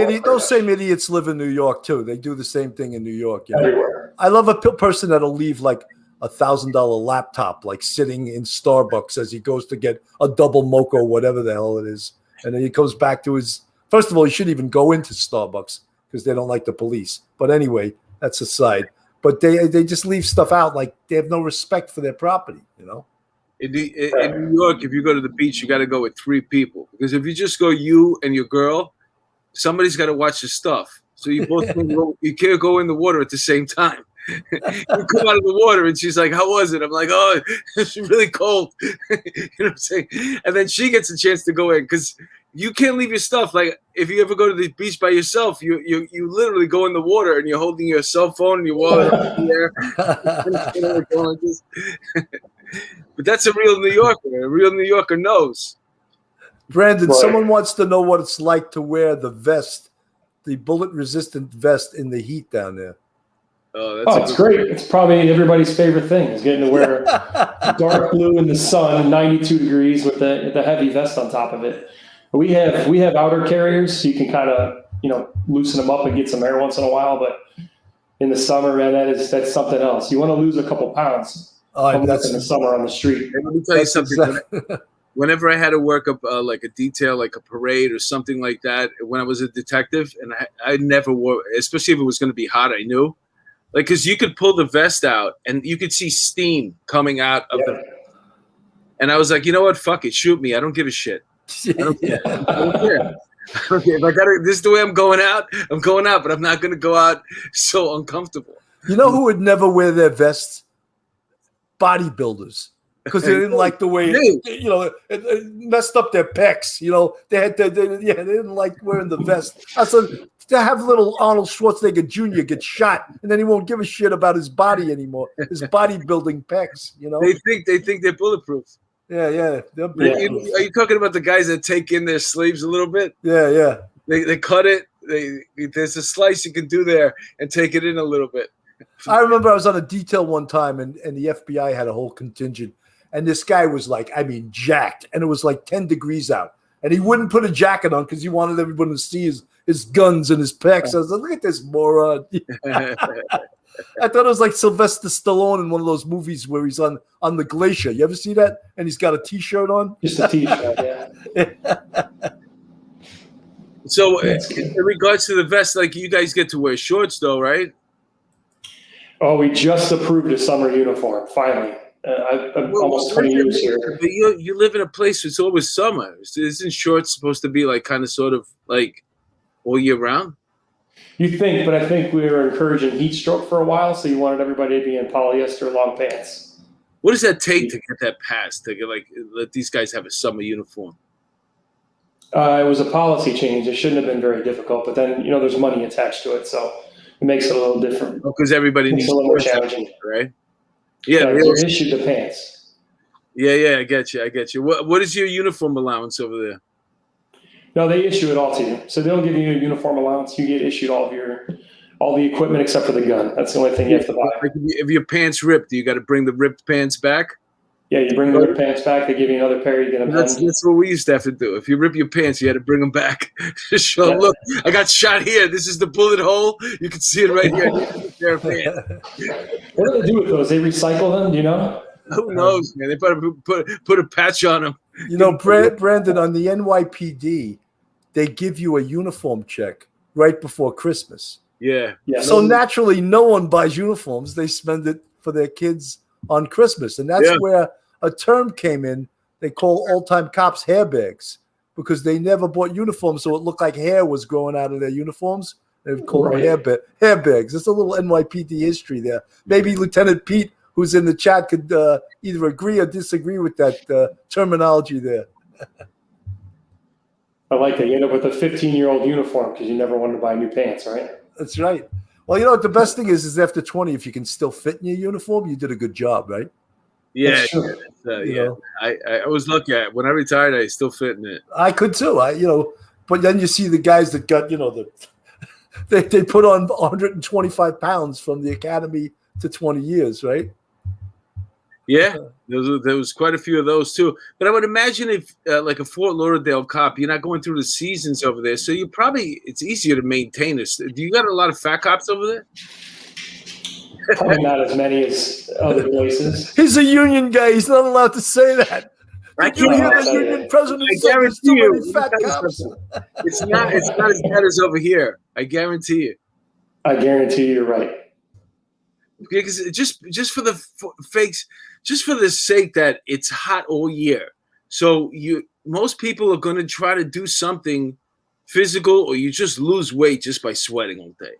idiots live in New York too. They do the same thing in New York. Everywhere. I love a person that'll leave like $1,000 laptop, like sitting in Starbucks as he goes to get a double mocha, whatever the hell it is. And then he comes back to first of all, he shouldn't even go into Starbucks because they don't like the police. But anyway, that's aside. But they just leave stuff out, like they have no respect for their property, In New York, if you go to the beach, you got to go with 3 people. Because if you just go you and your girl, somebody's got to watch your stuff. So you both you can't go in the water at the same time. You come out of the water and she's like, "How was it?" I'm like, "Oh, it's really cold." You know what I'm saying? And then she gets a chance to go in because you can't leave your stuff. Like if you ever go to the beach by yourself, you literally go in the water and you're holding your cell phone and your wallet in the air. But that's a real New Yorker. A real New Yorker knows. Brandon, someone wants to know what it's like to wear the vest, the bullet-resistant vest in the heat down there. It's great. It's probably everybody's favorite thing is getting to wear dark blue in the sun, 92 degrees with the heavy vest on top of it. We have outer carriers, so you can kind of loosen them up and get some air once in a while. But in the summer, man, that's something else. You want to lose a couple pounds. That's in the summer on the street. Let me tell you something. Whenever I had to work up like a detail, like a parade or something like that, when I was a detective, and I never wore, especially if it was going to be hot, I knew. Like, because you could pull the vest out and you could see steam coming out of the. And I was like, you know what? Fuck it. Shoot me. I don't give a shit. I don't care. Okay, if I got this is the way I'm going out, but I'm not going to go out so uncomfortable. You know who would never wear their vests? Bodybuilders. Because they didn't like the way it messed up their pecs. They didn't like wearing the vest. I said to have little Arnold Schwarzenegger Jr. get shot, and then he won't give a shit about his body anymore. His bodybuilding pecs. They think they're bulletproof. Yeah. Are you talking about the guys that take in their sleeves a little bit? Yeah. They cut it. There's a slice you can do there and take it in a little bit. I remember I was on a detail one time, and the FBI had a whole contingent. And this guy was jacked. And it was like 10 degrees out. And he wouldn't put a jacket on because he wanted everyone to see his guns and his pecs. I was like, look at this moron. I thought it was like Sylvester Stallone in one of those movies where he's on the glacier. You ever see that? And he's got a T-shirt on. Just a T-shirt, yeah. So, in regards to the vest, like you guys get to wear shorts, though, right? Oh, we just approved a summer uniform, finally. I'm almost 20 years here. But you live in a place it's always summer. Isn't shorts supposed to be like kind of sort of like all year round? You think, but I think we were encouraging heat stroke for a while, so you wanted everybody to be in polyester long pants. What does that take to get that passed? To get, like, let these guys have a summer uniform? It was a policy change. It shouldn't have been very difficult, but then, there's money attached to it, so it makes it a little different. Because everybody needs a little more challenging, right? Yeah, they issued the pants. Yeah, I get you. What is your uniform allowance over there? No, they issue it all to you. So they'll give you a uniform allowance. You get issued all the equipment except for the gun. That's the only thing you have to buy. Like if your pants ripped, you got to bring the ripped pants back? Yeah, you bring the ripped pants back. They give you another pair. You get them. That's what we used to have to do. If you rip your pants, you had to bring them back. Just show them, look, I got shot here. This is the bullet hole. You can see it right here. Pair of pants. What do they do with those? They recycle them, do you know? Who knows, man? They put a patch on them. Brandon, on the NYPD, they give you a uniform check right before Christmas. Yeah. So naturally, no one buys uniforms. They spend it for their kids on Christmas. And that's where a term came in. They call old-time cops hairbags because they never bought uniforms, so it looked like hair was growing out of their uniforms. They would call them hairbags. There's a little NYPD history there. Maybe Lieutenant Pete, who's in the chat, could either agree or disagree with that terminology there. I like that. You end up with a 15-year-old uniform because you never wanted to buy new pants, right? That's right. Well, the best thing is after 20, if you can still fit in your uniform, you did a good job, right? Yeah. I was lucky. When I retired, I still fit in it. I could too. But then you see the guys that got, they put on 125 pounds from the academy to 20 years, right? Yeah, there was quite a few of those too. But I would imagine if like a Fort Lauderdale cop, you're not going through the seasons over there, so it's easier to maintain this. Do you got a lot of fat cops over there? Probably not as many as other places. He's a union guy. He's not allowed to say that. I can't hear the union president. I guarantee you, fat cops. It's not as bad as over here. I guarantee you. I guarantee you're right. Because just for the fakes, just for the sake that it's hot all year. So most people are going to try to do something physical, or you just lose weight just by sweating all day.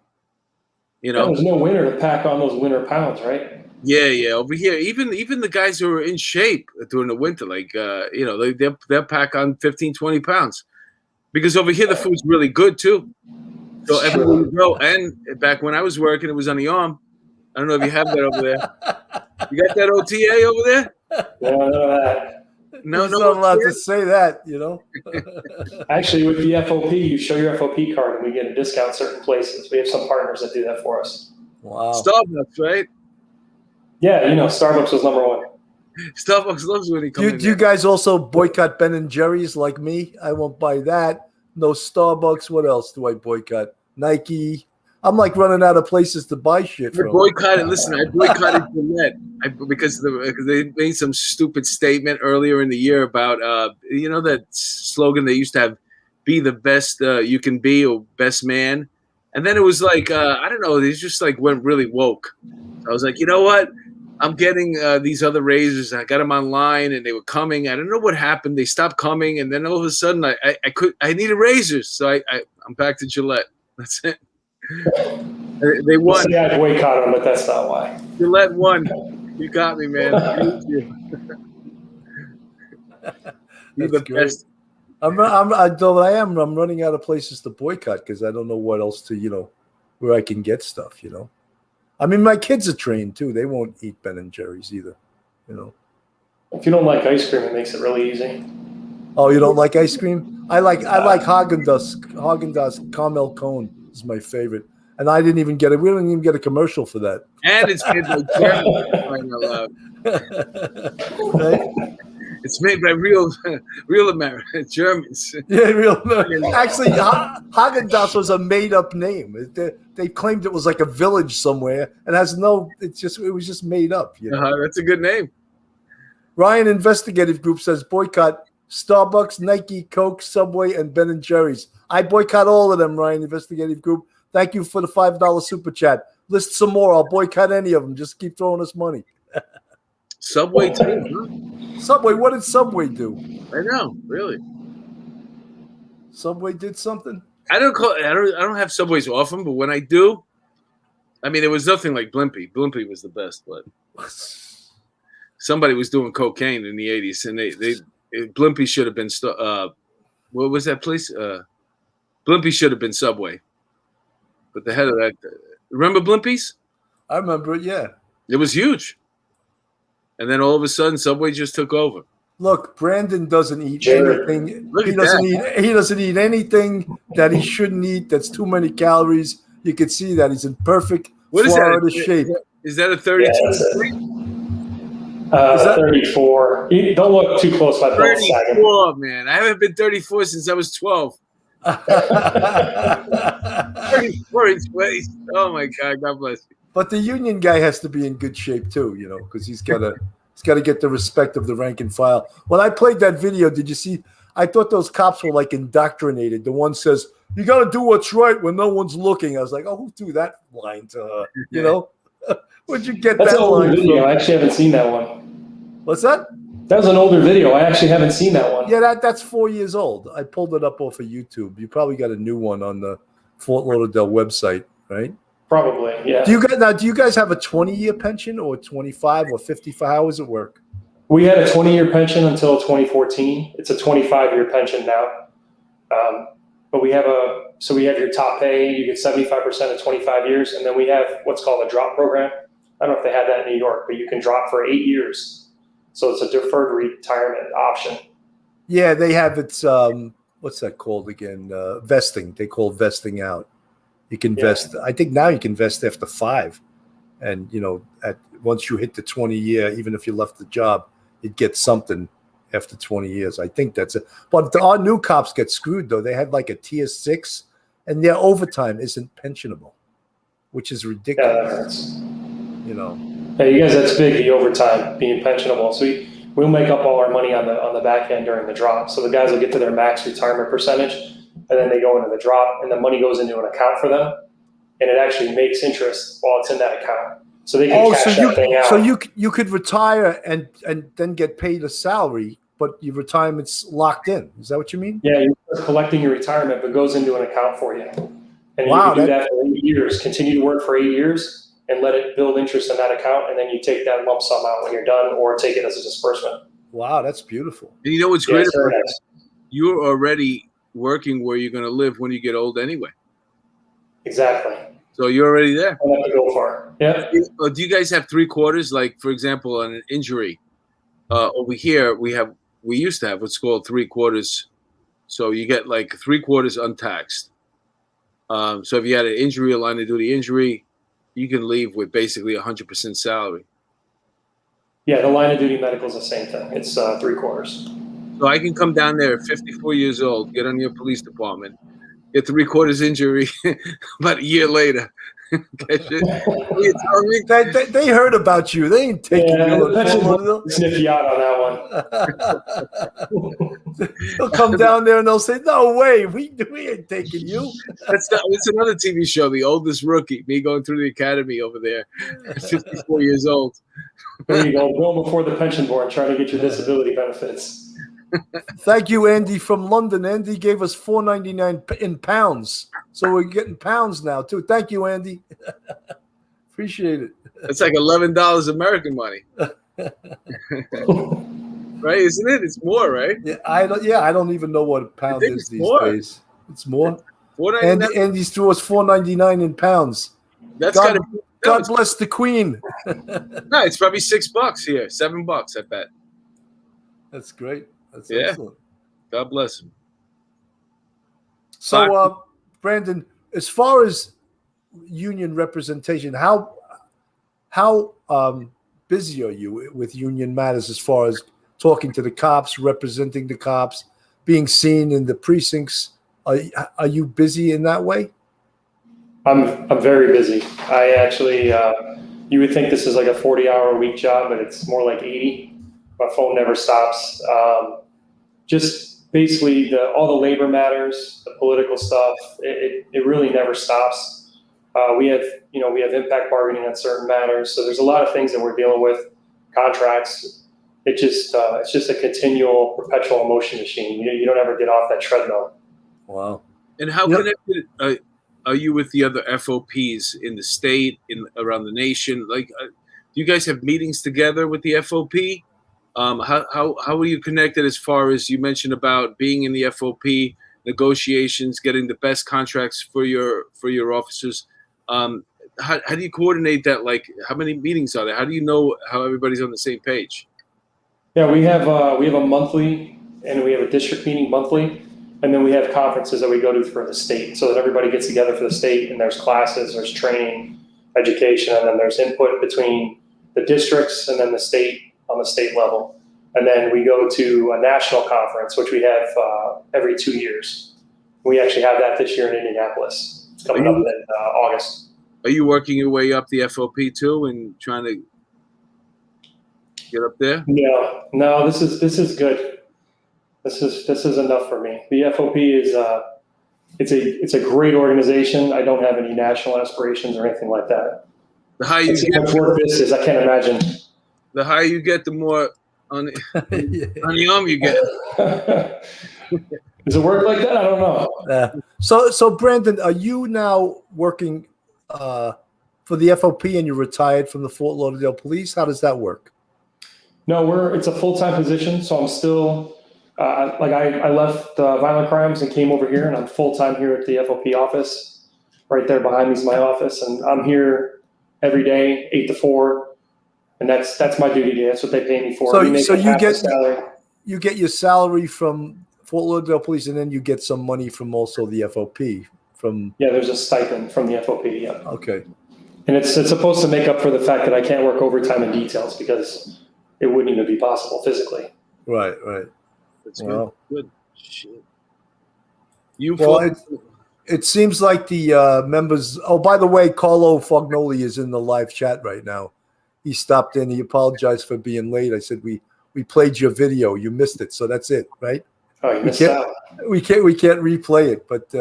There's no winter to pack on those winter pounds, right? Yeah. Over here, even the guys who are in shape during the winter, like they'll pack on 15, 20 pounds, because over here the food's really good too. So everywhere you go, and back when I was working, it was on the arm. I don't know if you have that over there. You got that OTA over there? No, He's not allowed to say that, Actually, with the FOP, you show your FOP card and we get a discount certain places. We have some partners that do that for us. Wow. Starbucks, right? Yeah, Starbucks was number one. Starbucks loves when he comes in. Do you guys also boycott Ben and Jerry's like me? I won't buy that. No Starbucks. What else do I boycott? Nike. I'm like running out of places to buy shit from. I boycotted Gillette because they made some stupid statement earlier in the year about that slogan they used to have, "Be the best you can be," or "Best man," and then it was like I don't know, they just like went really woke. I was like, you know what? I'm getting these other razors. I got them online, and they were coming. I don't know what happened. They stopped coming, and then all of a sudden, I needed razors, so I'm back to Gillette. That's it. They won. Yeah, I boycott them, but that's not why. Gillette won. You got me, man. Thank you. You're the best. I'm running out of places to boycott because I don't know what else to, where I can get stuff, I mean, my kids are trained too. They won't eat Ben and Jerry's either, If you don't like ice cream, it makes it really easy. Oh, you don't like ice cream? I like Haagen-Dazs caramel cone is my favorite. And we didn't even get a commercial for that. And it's kids like Jeremy. It's made by real Americans, Germans. Yeah, real. Actually, Haagen-Dazs was a made-up name. They claimed it was like a village somewhere, and has no. It was just made up. You know? That's a good name. Ryan Investigative Group says boycott Starbucks, Nike, Coke, Subway, and Ben and Jerry's. I boycott all of them. Ryan Investigative Group. Thank you for the $5 super chat. List some more. I'll boycott any of them. Just keep throwing us money. Subway too. Huh? Subway. What did Subway do? I know, really. Subway did something. I don't have Subways often, but when I do, I mean, it was nothing like Blimpie. Blimpie was the best, but somebody was doing cocaine in the 80s, and Blimpie should have been what was that place? Blimpie should have been Subway. But the head of that, remember Blimpies? I remember it. Yeah, it was huge. And then all of a sudden, Subway just took over. Look, Brandon doesn't eat anything. He doesn't eat anything that he shouldn't eat. That's too many calories. You can see that he's in perfect Florida shape. Is that a 32? Is that 34? Don't look too close. My belt's sagging. 34, man. I haven't been 34 since I was 12. 34 inch waist. Oh my God, God bless you. But the union guy has to be in good shape too, you know, because he's got to get the respect of the rank and file. When I played that video, did you see? I thought those cops were like indoctrinated. The one says, "You got to do what's right when no one's looking." I was like, "Oh, who threw that line to her?" You know, where'd you get That's that an older line video. from? I actually haven't seen that one. What's that? That was an older video. I actually haven't seen that one. Yeah, that's 4 years old. I pulled it up off of YouTube. You probably got a new one on the Fort Lauderdale website, right? Probably, yeah. Do you guys have a 20-year pension or 25 or 55? How does it work? We had a 20-year pension until 2014. It's a 25-year pension now. But we have your top pay. You get 75% of 25 years, and then we have what's called a drop program. I don't know if they have that in New York, but you can drop for 8 years. So it's a deferred retirement option. Yeah, they have it's what's that called again? Vesting. They call vesting out. You can vest. I think now you can vest after 5, and you know, once you hit the 20-year, even if you left the job, you'd get something after 20 years. I think that's it. But our new cops get screwed though. They had like a tier 6, and their overtime isn't pensionable, which is ridiculous. Yeah, that hurts. You know. Yeah, you guys, that's big. The overtime being pensionable. So we'll make up all our money on the back end during the drop. So the guys will get to their max retirement percentage, and then they go into the drop, and the money goes into an account for them, and it actually makes interest while it's in that account. So they can cash that thing out. So you could retire and then get paid a salary, but your retirement's locked in. Is that what you mean? Yeah, you're collecting your retirement, but goes into an account for you. And you can do that for 8 years. Continue to work for 8 years and let it build interest in that account, and then you take that lump sum out when you're done, or take it as a disbursement. Wow, that's beautiful. And you know what's great about it? You're already working where you're going to live when you get old anyway. Exactly. So you're already there. I have to go for it. Yeah. Do you guys have 3/4? Like, for example, on an injury, over here we used to have what's called 3/4. So you get like 3/4 untaxed. So if you had an injury, a line of duty injury, you can leave with basically 100% salary. Yeah, the line of duty medical is the same thing. It's 3/4. So I can come down there at 54 years old, get on your police department, get 3/4 injury about a year later. They heard about you. They ain't taking you. Sniff you out on that one. They'll come down there and they'll say, "No way, we ain't taking you." It's another TV show, The Oldest Rookie. Me going through the academy over there, at 54 years old. There you go. Go before the pension board, trying to get your disability benefits. Thank you, Andy from London. Andy gave us $4.99 in pounds, so we're getting pounds now too. Thank you, Andy. Appreciate it. It's like $11 American money, right? Isn't it? It's more, right? Yeah, I don't even know what a pound is these days. It's more. Andy's threw us $4.99 in pounds. God bless the Queen. No, it's probably $6 here, $7, I bet. That's great. That's excellent. God bless him. So, Brandon, as far as union representation, how busy are you with union matters as far as talking to the cops, representing the cops, being seen in the precincts. Are you busy in that way? I'm very busy. I actually, you would think this is like a 40-hour-a-week job, but it's more like 80. My phone never stops. Just basically all the labor matters, the political stuff. It really never stops. We have impact bargaining on certain matters. So there's a lot of things that we're dealing with, contracts. It's just a continual, perpetual motion machine. You don't ever get off that treadmill. Wow. And how connected are you with the other FOPs in the state, around the nation? Like, do you guys have meetings together with the FOP? How are you connected as far as you mentioned about being in the FOP negotiations, getting the best contracts for your officers? How do you coordinate that? Like, how many meetings are there? How do you know how everybody's on the same page? Yeah, we have a monthly, and we have a district meeting monthly, and then we have conferences that we go to for the state, so that everybody gets together for the state, and there's classes, there's training, education, and then there's input between the districts and then the state on the state level. And then we go to a national conference, which we have every 2 years. We actually have that this year in Indianapolis. It's coming up in August. Are you working your way up the FOP too and trying to get up there? No, this is good. This is enough for me. The FOP is it's a great organization. I don't have any national aspirations or anything like that. The higher you get, how much work this is, I can't imagine. The higher you get, the more on the arm you get. Does it work like that? I don't know. So Brandon, are you now working for the FOP and you're retired from the Fort Lauderdale Police? How does that work? No, it's a full-time position, so I'm still I left violent crimes and came over here, and I'm full-time here at the FOP office. Right there behind me is my office, and I'm here every day, 8 to 4, and that's my duty day. That's what they pay me for. So you get your salary from Fort Lauderdale Police, and then you get some money from also the FOP. There's a stipend from the FOP. Yeah. Okay. And it's supposed to make up for the fact that I can't work overtime in details because it wouldn't even be possible physically. Right. That's good. Shit. It seems like the members. Oh, by the way, Carlo Fognoli is in the live chat right now. He stopped in. He apologized for being late. I said we played your video. You missed it, so that's it, right? Oh, you missed out. We can't replay it, but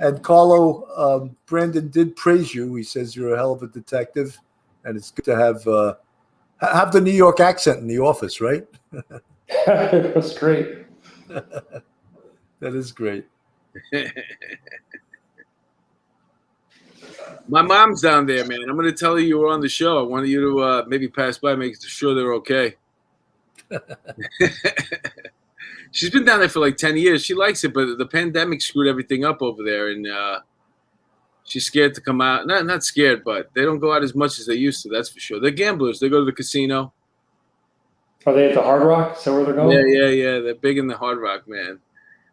and Carlo, Brandon did praise you. He says you're a hell of a detective, and it's good to have the New York accent in the office, right? That's great. That is great. My mom's down there, man. I'm going to tell you were on the show. I wanted you to maybe pass by, make sure they're okay. She's been down there for like 10 years. She likes it, but the pandemic screwed everything up over there, and she's scared to come out. Not scared, but they don't go out as much as they used to, that's for sure. They're gamblers. They go to the casino. Are they at the Hard Rock? Is that where they're going? Yeah. They're big in the Hard Rock, man.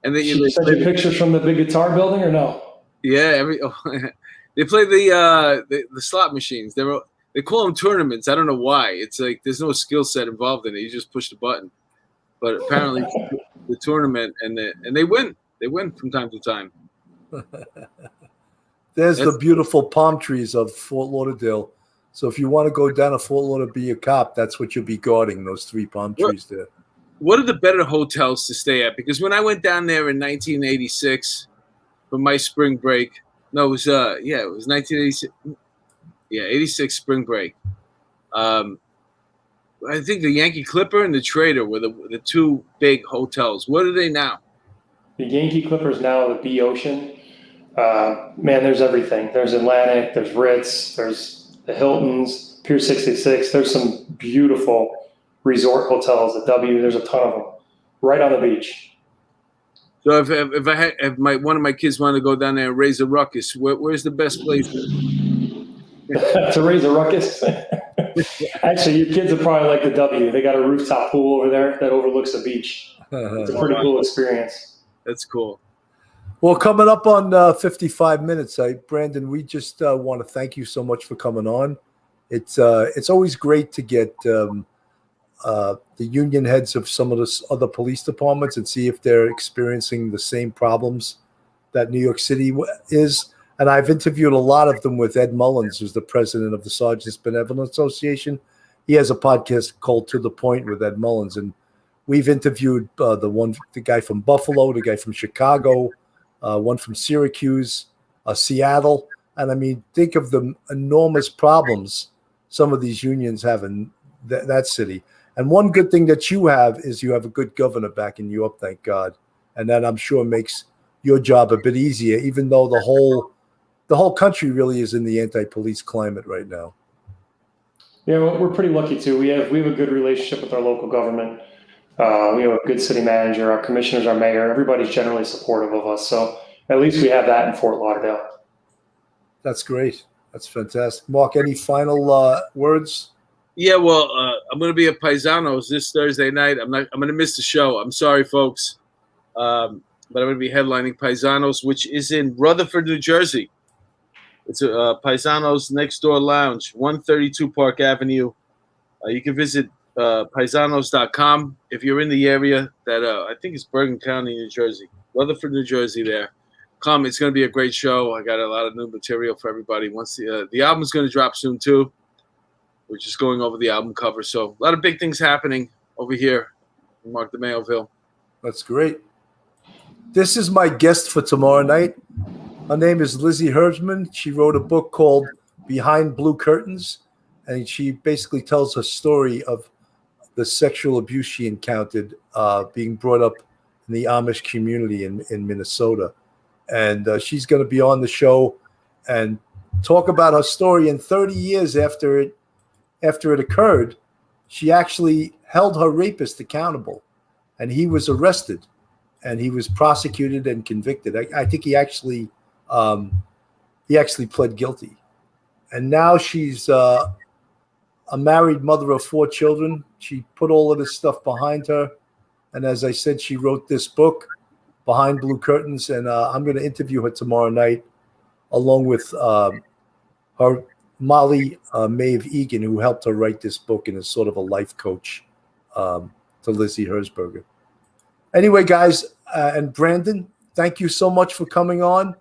And then you send you pictures from the big guitar building, or no? Yeah, they play the slot machines. They call them tournaments. I don't know why. It's like there's no skill set involved in it. You just push the button. But apparently, the tournament and they win. They win from time to time. That's the beautiful palm trees of Fort Lauderdale. So if you want to go down to Fort Lauderdale, be a cop, that's what you'll be guarding, those 3 palm trees there. What are the better hotels to stay at? Because when I went down there in 1986 for my spring break, it was 1986. Yeah, 86 spring break. I think the Yankee Clipper and the Trader were the 2 big hotels. What are they now? The Yankee Clipper is now the B Ocean. Man, there's everything. There's Atlantic, there's Ritz, there's the Hiltons, Pier 66. There's some beautiful resort hotels at W. There's a ton of them right on the beach. So if one of my kids wanted to go down there and raise a ruckus, where's the best place? To raise a ruckus? Actually, your kids will probably like the W. They got a rooftop pool over there that overlooks the beach. It's a pretty cool experience. That's cool. Well, coming up on 55 minutes, Brandon, we just want to thank you so much for coming on. It's always great to get the union heads of some of the other police departments and see if they're experiencing the same problems that New York City is. And I've interviewed a lot of them with Ed Mullins, who's the president of the Sergeants Benevolent Association. He has a podcast called To the Point with Ed Mullins, and we've interviewed the guy from Buffalo, the guy from Chicago, one from Syracuse, Seattle. And I mean, think of the enormous problems some of these unions have in that city. And one good thing that you have is you have a good governor back in New York, thank God. And that I'm sure makes your job a bit easier, even though the whole country really is in the anti-police climate right now. Yeah, well, we're pretty lucky too. We have a good relationship with our local government. We have a good city manager, our commissioners, our mayor. Everybody's generally supportive of us. So at least we have that in Fort Lauderdale. That's great. That's fantastic. Mark, any final words? Yeah, well, I'm going to be at Paisanos this Thursday night. I'm going to miss the show. I'm sorry, folks. But I'm going to be headlining Paisanos, which is in Rutherford, New Jersey. It's a Paisanos Next Door Lounge, 132 Park Avenue. You can visit paisanos.com if you're in the area. That I think it's Bergen County, New Jersey. Rutherford, New Jersey there. Come, it's going to be a great show. I got a lot of new material for everybody. Once the album's going to drop soon, too. We're just going over the album cover. So a lot of big things happening over here in Mark DeMayo'ville. That's great. This is my guest for tomorrow night. Her name is Lizzie Herbsman. She wrote a book called Behind Blue Curtains, and she basically tells her story of the sexual abuse she encountered being brought up in the Amish community in Minnesota. And she's going to be on the show and talk about her story. And 30 years after it occurred, she actually held her rapist accountable, and he was arrested, and he was prosecuted and convicted. I think he actually pled guilty, and now she's a married mother of 4 children. She put all of this stuff behind her, and as I said, she wrote this book, Behind Blue Curtains, and I'm going to interview her tomorrow night, along with her Molly Maeve Egan, who helped her write this book and is sort of a life coach to Lizzie Herzberger. Anyway, guys, and Brandon, thank you so much for coming on.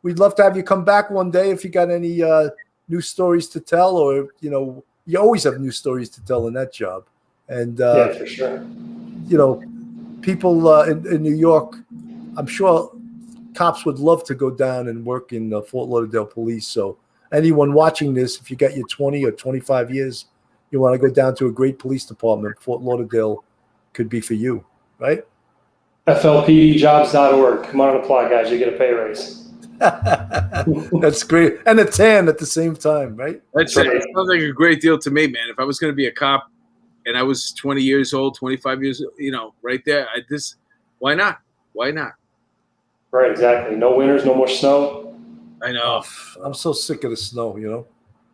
We'd love to have you come back one day if you got any new stories to tell, or, you always have new stories to tell in that job. And, yeah, for sure. People in New York, I'm sure cops would love to go down and work in Fort Lauderdale police. So anyone watching this, if you got your 20 or 25 years, you want to go down to a great police department, Fort Lauderdale could be for you, right? FLPDjobs.org. Come on and apply, guys. You get a pay raise. That's great. And a tan at the same time, right? That's right. It sounds like a great deal to me, man. If I was going to be a cop and I was 20 years old, 25 years, right there, why not? Why not? Right, exactly. No winters, no more snow. I know. I'm so sick of the snow,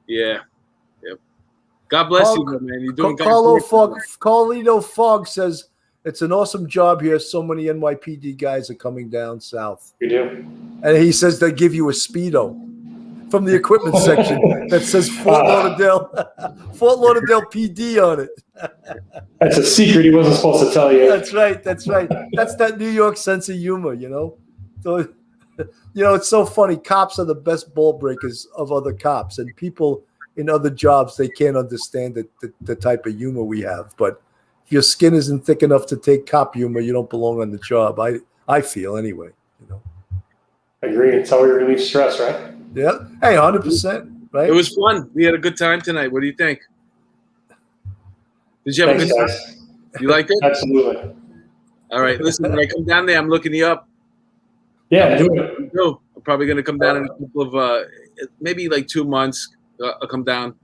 Yeah. Yep. God bless you, man. You're doing Carlito Fogg says, it's an awesome job here. So many NYPD guys are coming down south. You do. And he says they give you a Speedo from the equipment section that says Fort Lauderdale PD on it. That's a secret he wasn't supposed to tell you. That's right. That's that New York sense of humor, So, it's so funny. Cops are the best ball breakers of other cops, and people in other jobs, they can't understand the type of humor we have. But if your skin isn't thick enough to take cop humor, you don't belong on the job. I feel anyway, Agree. It's how we relieve stress, right? Yeah. Hey, 100%. Right. It was fun. We had a good time tonight. What do you think? Did you have a good time? You liked it? Absolutely. All right. Listen, when I come down there, I'm looking you up. Yeah, do it. I'm probably going to come down in a couple of, maybe like 2 months. I'll come down.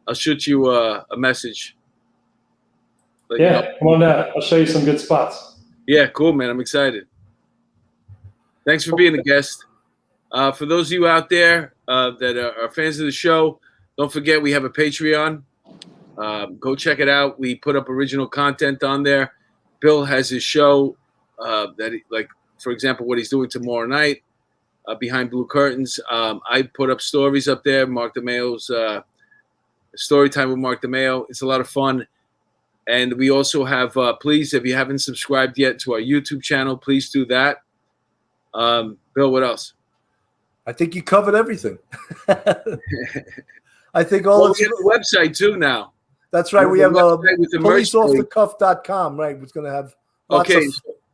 I'll shoot you a message. Come on down. I'll show you some good spots. Yeah, cool, man. I'm excited. Thanks for being a guest. For those of you out there that are fans of the show, don't forget we have a Patreon. Go check it out. We put up original content on there. Bill has his show for example, what he's doing tomorrow night, Behind Blue Curtains. I put up stories up there, Mark DeMayo's Story Time with Mark DeMayo. It's a lot of fun. And we also have, please, if you haven't subscribed yet to our YouTube channel, please do that. Bill, what else? I think you covered everything. I think all we have a website too now. That's right. We have policeoffthecuff.com. Right. It's going to have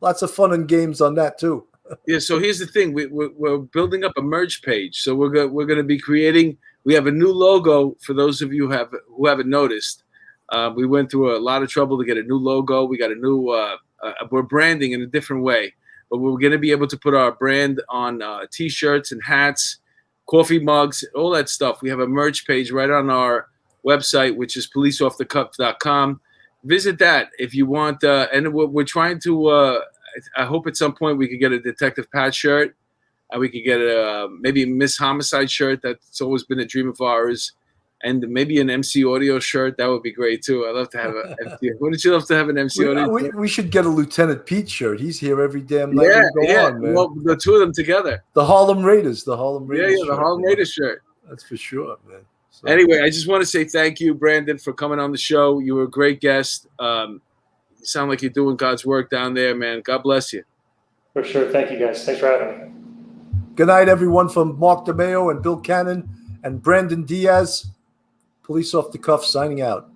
lots of fun and games on that too. Yeah. So here's the thing: we're building up a merch page. So we're going to be creating. We have a new logo for those of you who haven't noticed. We went through a lot of trouble to get a new logo. We got a new. We're branding in a different way, but we're going to be able to put our brand on T-shirts and hats, coffee mugs, all that stuff. We have a merch page right on our website, which is policeoffthecuff.com. Visit that if you want. And we're trying to. I hope at some point we could get a Detective Pat shirt, and we could get maybe a Miss Homicide shirt. That's always been a dream of ours, and maybe an MC Audio shirt. That would be great too. I'd love to have a. Wouldn't you love to have an MC Audio? We should get a Lieutenant Pete shirt. He's here every damn night. Yeah. On, man. Well, the two of them together. The Harlem Raiders. Yeah, the Harlem Raiders shirt. That's for sure, man. So. Anyway, I just want to say thank you, Brandon, for coming on the show. You were a great guest. You sound like you're doing God's work down there, man. God bless you. For sure. Thank you, guys. Thanks for having me. Good night, everyone, from Mark DeMeo and Bill Cannon and Brando Diaz. Police Off the Cuff signing out.